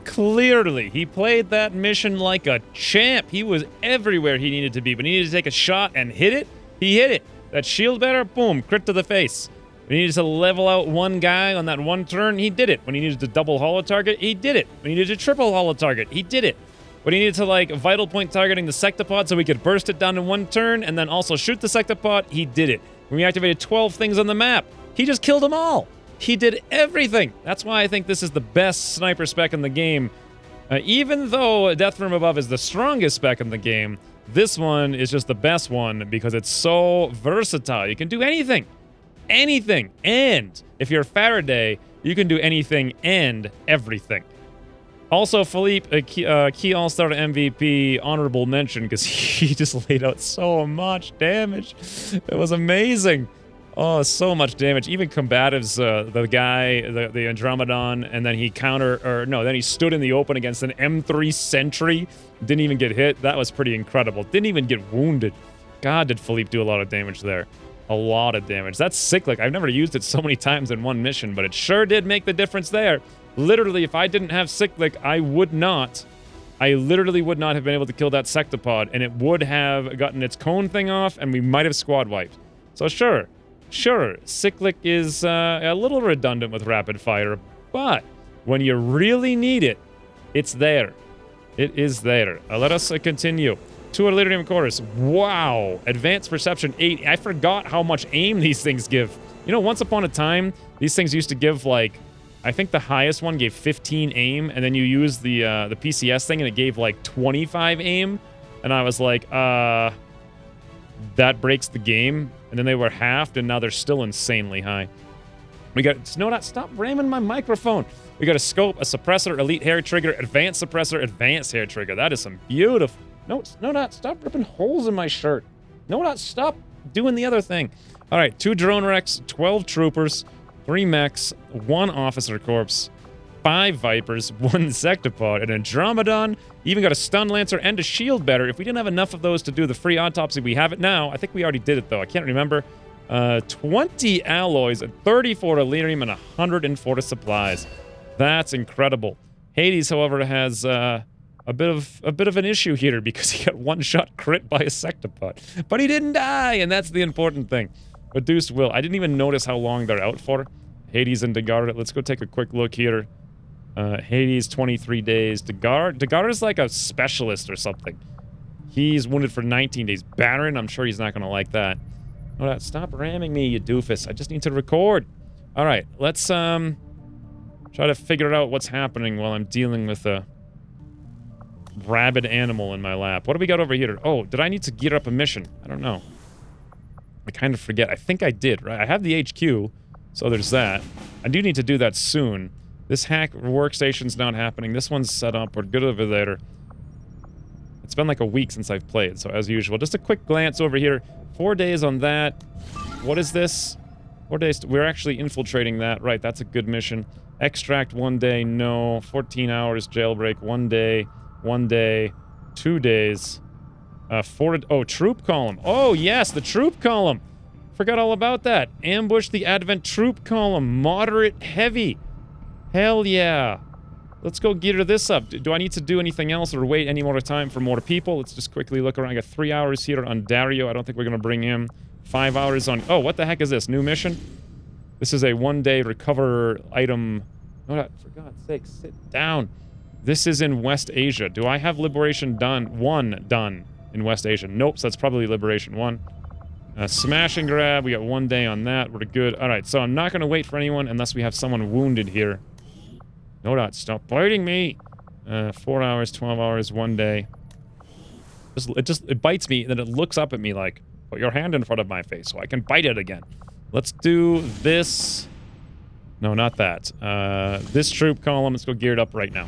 Clearly, he played that mission like a champ. He was everywhere he needed to be. When he needed to take a shot and hit it, he hit it. That shield bearer, boom, crit to the face. When he needed to level out one guy on that one turn, he did it. When he needed to double holo target, he did it. When he needed to triple holo target, he did it. When he needed to, like, vital point targeting the Sectopod so we could burst it down in one turn and then also shoot the Sectopod, he did it. When we activated 12 things on the map, he just killed them all. He did everything. That's why I think this is the best sniper spec in the game. Even though Death from Above is the strongest spec in the game, this one is just the best one because it's so versatile. You can do anything. Anything. And if you're Faraday, you can do anything and everything. Also, Philippe, a key All-Star MVP, honorable mention, because he just laid out so much damage. It was amazing. Oh, so much damage. Even combatives, the guy, the Andromedon, and then then he stood in the open against an M3 Sentry. Didn't even get hit. That was pretty incredible. Didn't even get wounded. God, did Philippe do a lot of damage there. A lot of damage. That's cyclic. I've never used it so many times in one mission, but it sure did make the difference there. Literally, if I didn't have cyclic, I literally would not have been able to kill that Sectopod, and it would have gotten its cone thing off, and we might have squad wiped. So sure, cyclic is a little redundant with rapid fire, but when you really need it, it's there. It is there. Let us continue. 2 Elerium Chorus. Wow. Advanced Perception 8. I forgot how much aim these things give. You know, once upon a time, these things used to give, like, I think the highest one gave 15 aim, and then you use the PCS thing, and it gave, like, 25 aim. And I was like, that breaks the game. And then they were halved, and now they're still insanely high. We got... Snowdot, stop ramming my microphone. We got a scope, a suppressor, elite hair trigger, advanced suppressor, advanced hair trigger. That is some beautiful... No, Snowdot, stop ripping holes in my shirt. Snowdot, stop doing the other thing. All right, 2 drone wrecks, 12 troopers, 3 mechs, 1 officer corpse, 5 Vipers, 1 Sectopod, an Andromedon, even got a Stun Lancer and a Shield Bearer. If we didn't have enough of those to do the free autopsy, we have it now. I think we already did it, though. I can't remember. 20 alloys, 34 Elerium, and 104 supplies. That's incredible. Hades, however, has a bit of an issue here because he got one-shot crit by a Sectopod. But he didn't die, and that's the important thing. Reduced will. I didn't even notice how long they're out for. Hades and Dagard. Let's go take a quick look here. Hades, 23 days. Dagard is like a specialist or something. He's wounded for 19 days. Baron, I'm sure he's not going to like that. Oh, stop ramming me, you doofus. I just need to record. All right, let's try to figure out what's happening while I'm dealing with a rabid animal in my lap. What do we got over here? Oh, did I need to gear up a mission? I don't know. I kind of forget. I think I did, right? I have the HQ, so there's that. I do need to do that soon. This hack workstation's not happening. This one's set up. We're good over there. It's been like a week since I've played, so as usual. Just a quick glance over here. 4 days on that. What is this? 4 days. We're actually infiltrating that. Right, that's a good mission. Extract 1 day, no. 14 hours, jailbreak, 1 day. 1 day. 2 days. Oh, troop column. Oh, yes, the troop column. Forgot all about that. Ambush the Advent troop column. Moderate heavy. Hell yeah. Let's go gear this up. Do I need to do anything else or wait any more time for more people? Let's just quickly look around. I got 3 hours here on Dario. I don't think we're going to bring him. 5 hours on... Oh, what the heck is this? New mission? This is a 1 day recover item... Oh, for God's sake, sit down. This is in West Asia. Do I have Liberation done? 1 done in West Asia. Nope, so that's probably Liberation 1. Smash and grab. We got 1 day on that. We're good. All right, so I'm not going to wait for anyone unless we have someone wounded here. No, stop biting me. 4 hours, 12 hours, 1 day. It bites me, and then it looks up at me like, put your hand in front of my face so I can bite it again. Let's do this. No, not that. This troop column, let's go geared up right now.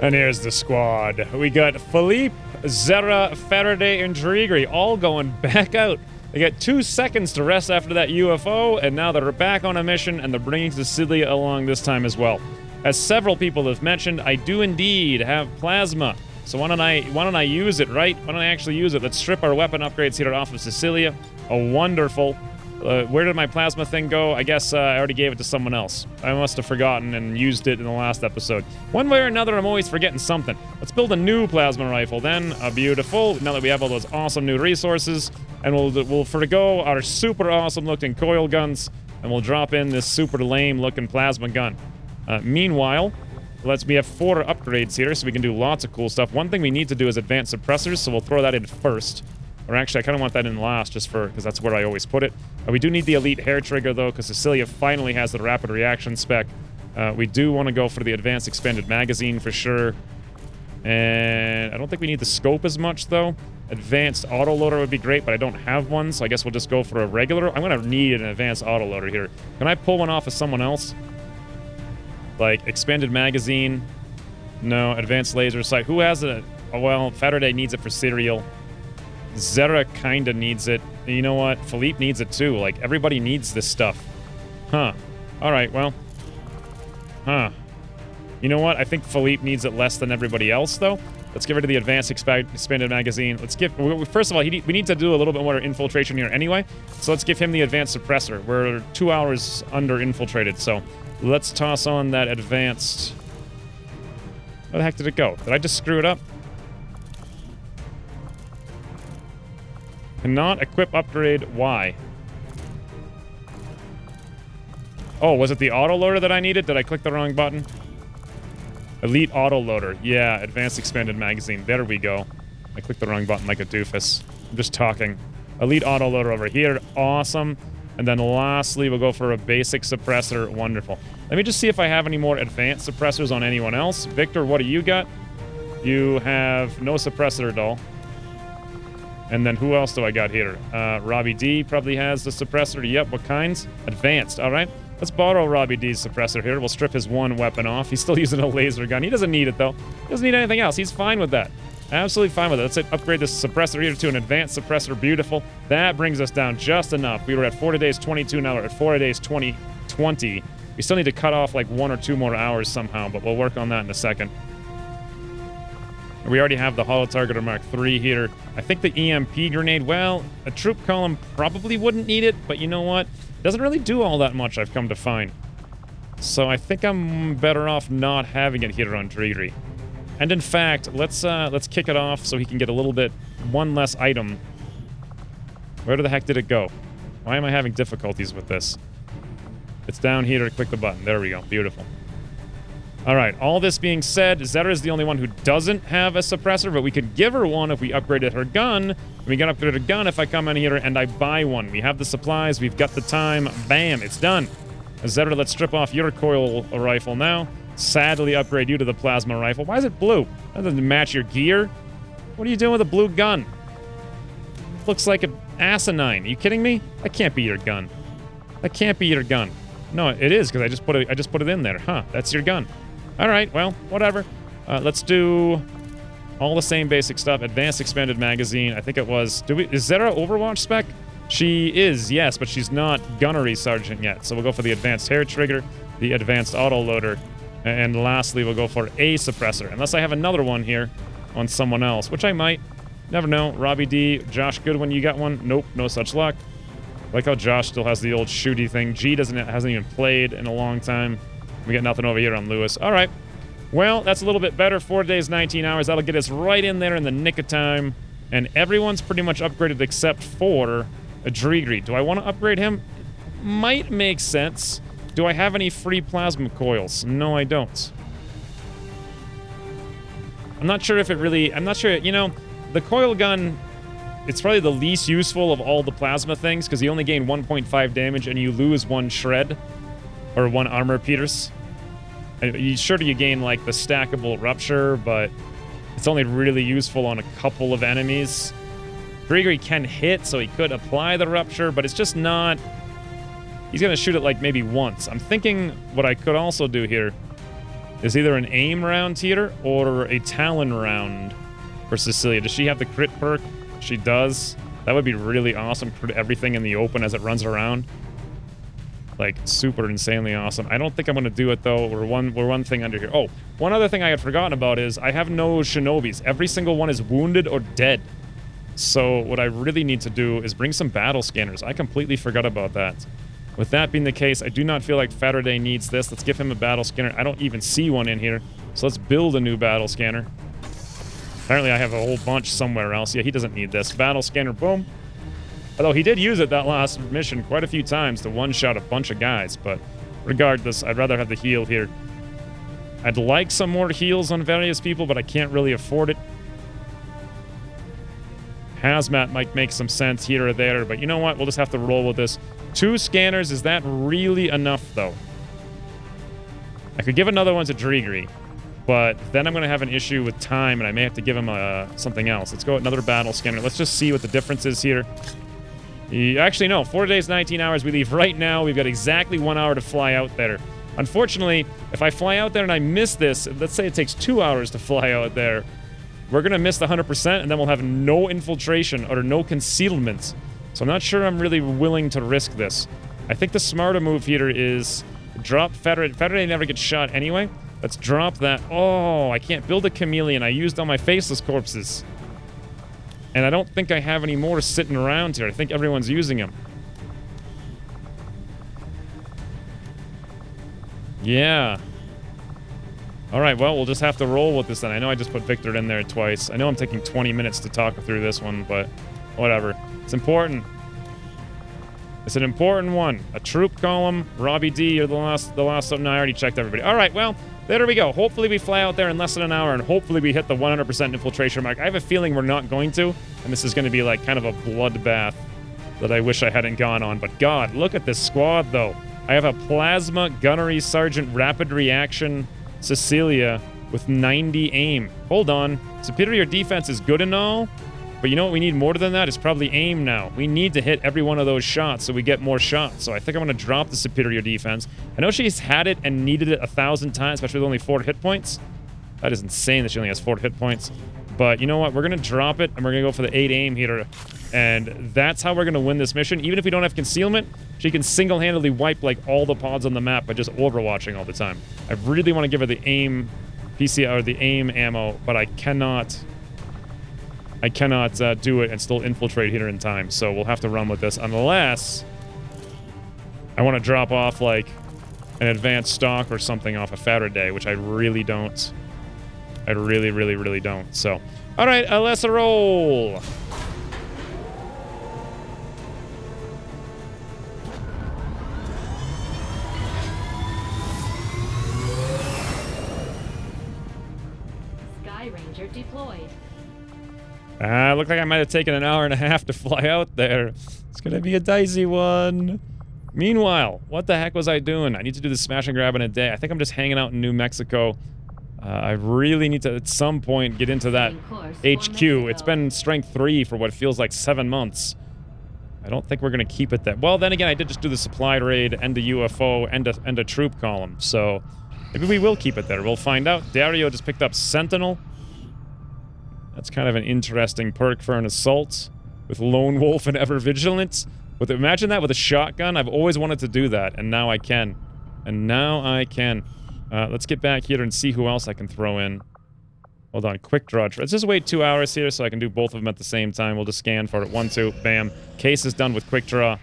And here's the squad. We got Philippe, Zera, Faraday, and Drigri all going back out. They get 2 seconds to rest after that UFO, and now they're back on a mission, and they're bringing Cecilia along this time as well. As several people have mentioned, I do indeed have plasma. So why don't I use it, right? Why don't I actually use it? Let's strip our weapon upgrades here off of Cecilia. Oh, wonderful. Where did my plasma thing go? I guess I already gave it to someone else. I must have forgotten and used it in the last episode. One way or another, I'm always forgetting something. Let's build a new plasma rifle then. Beautiful. Now that we have all those awesome new resources. And we'll forgo our super awesome looking coil guns. And we'll drop in this super lame looking plasma gun. Meanwhile, we have 4 upgrades here, so we can do lots of cool stuff. One thing we need to do is advanced suppressors, so we'll throw that in first. Or actually, I kind of want that in last, just because that's where I always put it. We do need the elite hair trigger, though, because Cecilia finally has the rapid reaction spec. We do want to go for the advanced expanded magazine for sure. And I don't think we need the scope as much, though. Advanced autoloader would be great, but I don't have one, so I guess we'll just go for a regular. I'm going to need an advanced autoloader here. Can I pull one off of someone else? Like, expanded magazine. No, advanced laser sight. Who has it? Oh, well, Faraday needs it for cereal. Zera kinda needs it. And you know what? Philippe needs it too. Like, everybody needs this stuff. Huh. Alright, well. Huh. You know what? I think Philippe needs it less than everybody else, though. Let's get rid of the advanced expanded magazine. Let's give... First of all, we need to do a little bit more infiltration here anyway. So let's give him the advanced suppressor. We're 2 hours under infiltrated, so... Let's toss on that advanced... Where the heck did it go? Did I just screw it up? Cannot equip upgrade. Why? Oh, was it the autoloader that I needed? Did I click the wrong button? Elite autoloader. Yeah, advanced expanded magazine. There we go. I clicked the wrong button like a doofus. I'm just talking. Elite autoloader over here. Awesome. And then lastly, we'll go for a basic suppressor. Wonderful. Let me just see if I have any more advanced suppressors on anyone else. Victor, what do you got? You have no suppressor at all. And then who else do I got here? Robbie D probably has the suppressor. Yep, what kinds? Advanced, all right. Let's borrow Robbie D's suppressor here. We'll strip his one weapon off. He's still using a laser gun. He doesn't need it, though. He doesn't need anything else. He's fine with that. Absolutely fine with it. Let's upgrade this suppressor here to an advanced suppressor. Beautiful. That brings us down just enough. We were at 4 days 22, now we're at 4 days 20. We still need to cut off like 1 or 2 more hours somehow, but we'll work on that in a second. We already have the Holo Targeter Mark III here. I think the EMP grenade, well, a troop column probably wouldn't need it, but you know what? It doesn't really do all that much, I've come to find. So I think I'm better off not having it here on Driri. And in fact, let's kick it off so he can get a little bit, one less item. Where the heck did it go? Why am I having difficulties with this? It's down here to click the button. There we go. Beautiful. All right, all this being said, Zeta is the only one who doesn't have a suppressor, but we could give her one if we upgraded her gun. We can upgrade her gun if I come in here and I buy one. We have the supplies, we've got the time. Bam, it's done. Zeta, let's strip off your coil rifle now. Sadly, upgrade you to the plasma rifle. Why is it blue? That doesn't match your gear. What are you doing with a blue gun? Looks like an asinine. Are you kidding me? That can't be your gun. That can't be your gun. No, it is, because I just put it in there. Huh, that's your gun. All right, well, whatever. Let's do all the same basic stuff. Advanced expanded magazine. I think it was... Is Zeta Overwatch spec? She is, yes, but she's not gunnery sergeant yet. So we'll go for the advanced hair trigger, the advanced auto loader, and lastly, we'll go for a suppressor. Unless I have another one here on someone else, which I might. Never know. Robbie D, Josh Goodwin, you got one? Nope, no such luck. Like how Josh still has the old shooty thing. G hasn't even played in a long time. We got nothing over here on Lewis. All right. Well, that's a little bit better. 4 days, 19 hours. That'll get us right in there in the nick of time. And everyone's pretty much upgraded except for Drigri. Do I want to upgrade him? Might make sense. Do I have any free plasma coils? No, I don't. I'm not sure if it really... I'm not sure... You know, the coil gun... It's probably the least useful of all the plasma things because you only gain 1.5 damage and you lose 1 shred. Or 1 armor pierce. Sure, you gain, like, the stackable rupture, but it's only really useful on a couple of enemies. Grigori can hit, so he could apply the rupture, but it's just not... He's going to shoot it, like, maybe once. I'm thinking what I could also do here is either an aim round here or a talon round for Cecilia. Does she have the crit perk? She does. That would be really awesome. Crit everything in the open as it runs around. Like, super insanely awesome. I don't think I'm going to do it, though. We're one thing under here. Oh, one other thing I had forgotten about is I have no shinobis. Every single one is wounded or dead. So what I really need to do is bring some battle scanners. I completely forgot about that. With that being the case, I do not feel like Faraday needs this. Let's give him a battle scanner. I don't even see one in here. So let's build a new battle scanner. Apparently I have a whole bunch somewhere else. Yeah, he doesn't need this. Battle scanner, boom. Although he did use it that last mission quite a few times to one-shot a bunch of guys, but regardless, I'd rather have the heal here. I'd like some more heals on various people, but I can't really afford it. Hazmat might make some sense here or there, but you know what? We'll just have to roll with this. 2 scanners, is that really enough, though? I could give another one to Drigri, but then I'm going to have an issue with time, and I may have to give him something else. Let's go with another battle scanner. Let's just see what the difference is here. Actually, no. 4 days, 19 hours. We leave right now. We've got exactly 1 hour to fly out there. Unfortunately, if I fly out there and I miss this, let's say it takes 2 hours to fly out there, we're going to miss the 100%, and then we'll have no infiltration or no concealment. So I'm not sure I'm really willing to risk this. I think the smarter move here is drop Faraday. Faraday never gets shot anyway. Let's drop that. Oh, I can't build a chameleon. I used all my faceless corpses. And I don't think I have any more sitting around here. I think everyone's using them. Yeah. Alright, well, we'll just have to roll with this then. I know I just put Victor in there twice. I know I'm taking 20 minutes to talk through this one, but whatever. It's important. It's an important one. A troop column. Robbie D, you're the last something. I already checked everybody. Alright, well, there we go. Hopefully we fly out there in less than an hour, and hopefully we hit the 100% infiltration mark. I have a feeling we're not going to, and this is going to be like kind of a bloodbath that I wish I hadn't gone on. But God, look at this squad, though. I have a Plasma Gunnery Sergeant Rapid Reaction Cecilia with 90 aim. Hold on. Superior defense is good and all, but you know what we need more than that? It's probably aim now. We need to hit every one of those shots so we get more shots. So I think I'm going to drop the superior defense. I know she's had it and needed it 1,000 times, especially with only 4 hit points. That is insane that she only has 4 hit points. But you know what? We're going to drop it, and we're going to go for the 8 aim here. And that's how we're going to win this mission. Even if we don't have concealment, she can single-handedly wipe like all the pods on the map by just overwatching all the time. I really want to give her the aim PCR, or the aim ammo, but I cannot do it and still infiltrate here in time. So we'll have to run with this unless I want to drop off like an advanced stock or something off of Faraday, which I really don't. I really, really, really don't. So, all right, let's roll. center deployed. Looked like I might have taken an hour and a half to fly out there. It's gonna be a dicey one. Meanwhile, what the heck was I doing? I need to do the smash and grab in a day. I think I'm just hanging out in New Mexico. I really need to, at some point, get into that HQ. It's been strength 3 for what feels like 7 months. I don't think we're gonna keep it there. Well, then again, I did just do the supply raid and a UFO and a troop column, so maybe we will keep it there. We'll find out. Dario just picked up Sentinel. That's kind of an interesting perk for an assault with Lone Wolf and Ever Vigilant. Imagine that with a shotgun. I've always wanted to do that, and now I can. Let's get back here and see who else I can throw in. Hold on, quick draw. Let's just wait 2 hours here so I can do both of them at the same time. We'll just scan for it. 1, 2, bam. Case is done with quick draw.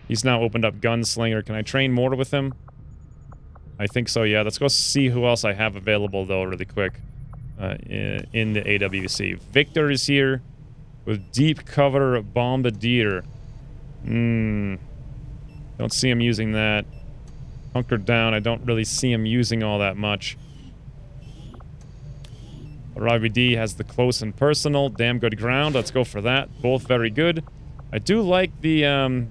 He's now opened up Gunslinger. Can I train more with him? I think so, yeah. Let's go see who else I have available, though, really quick. In the AWC. Victor is here with Deep Cover Bombardier. Don't see him using that. Hunkered down. I don't really see him using all that much. RIVD has the close and personal. Damn good ground. Let's go for that. Both very good. I do like the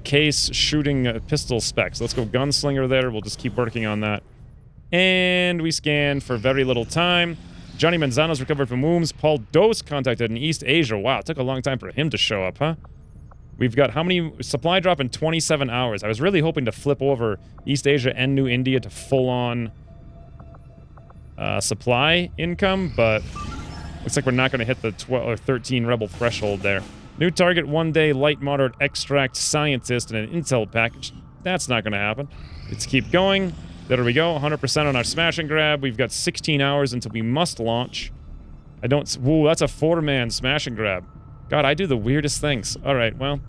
case shooting pistol specs. Let's go Gunslinger there. We'll just keep working on that. And we scan for very little time. Johnny Manzano's recovered from wounds. Paul Dose contacted in East Asia. Wow, it took a long time for him to show up, huh? We've got how many? Supply drop in 27 hours. I was really hoping to flip over East Asia and New India to full-on supply income, but looks like we're not going to hit the 12 or 13 rebel threshold there. New target, 1 day, light moderate extract scientist and an intel package. That's not going to happen. Let's keep going. There we go, 100% on our smash and grab. We've got 16 hours until we must launch. Whoa, that's a 4-man smash and grab. God, I do the weirdest things. Alright, well.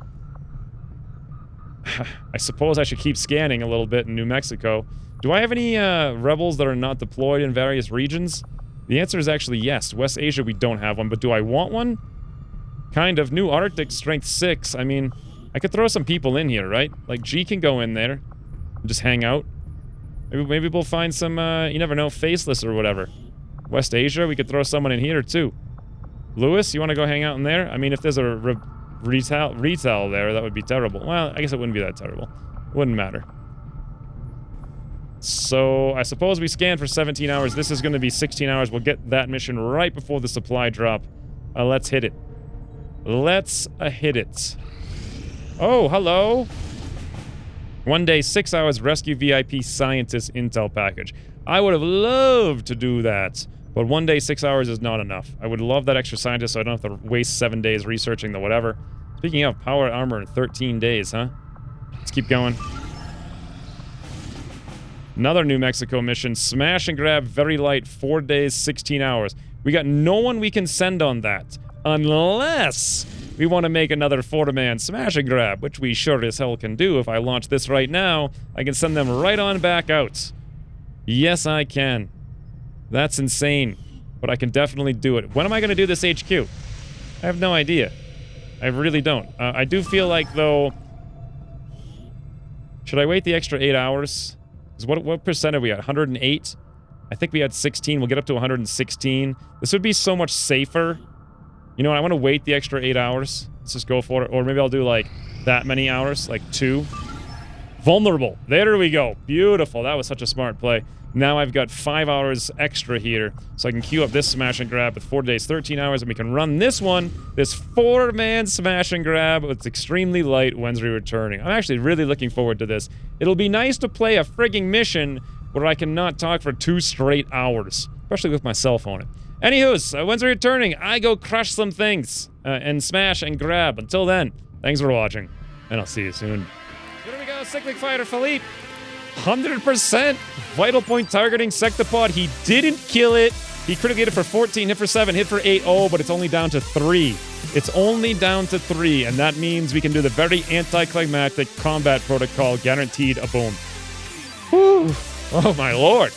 I suppose I should keep scanning a little bit in New Mexico. Do I have any rebels that are not deployed in various regions? The answer is actually yes. West Asia, we don't have one, but do I want one? Kind of. New Arctic, strength 6. I mean, I could throw some people in here, right? Like, G can go in there and just hang out. Maybe we'll find some, you never know, faceless or whatever. West Asia, we could throw someone in here, too. Lewis, you want to go hang out in there? I mean, if there's a retail there, that would be terrible. Well, I guess it wouldn't be that terrible. Wouldn't matter. So, I suppose we scan for 17 hours. This is going to be 16 hours. We'll get that mission right before the supply drop. Let's hit it. Let's hit it. Oh, hello. 1 day, 6 hours, rescue VIP scientist intel package. I would have loved to do that, but 1 day, 6 hours is not enough. I would love that extra scientist so I don't have to waste 7 days researching the whatever. Speaking of, power armor in 13 days, huh? Let's keep going. Another New Mexico mission. Smash and grab, very light, 4 days, 16 hours. We got no one we can send on that. Unless we want to make another 4-man smash and grab, which we sure as hell can do. If I launch this right now, I can send them right on back out. Yes, I can. That's insane. But I can definitely do it. When am I going to do this HQ? I have no idea. I really don't. I do feel like, though... Should I wait the extra 8 hours? What percent are we at? 108? I think we had 16. We'll get up to 116. This would be so much safer. You know what? I want to wait the extra 8 hours. Let's just go for it. Or maybe I'll do, like, that many hours. Like, 2. Vulnerable. There we go. Beautiful. That was such a smart play. Now I've got 5 hours extra here. So I can queue up this smash and grab with 4 days, 13 hours. And we can run this one. This 4-man smash and grab. It's extremely light Wednesday returning. I'm actually really looking forward to this. It'll be nice to play a frigging mission where I cannot talk for 2 straight hours. Especially with my cell phone. Anywho's, Wednesday returning, I go crush some things and smash and grab. Until then, thanks for watching, and I'll see you soon. Here we go, Cyclic Fighter Philippe. 100% vital point targeting Sectopod. He didn't kill it. He critically hit it for 14, hit for 7, hit for 8. Oh, but it's only down to 3. It's only down to 3, and that means we can do the very anticlimactic combat protocol, guaranteed a boom. Whew. Oh my lord.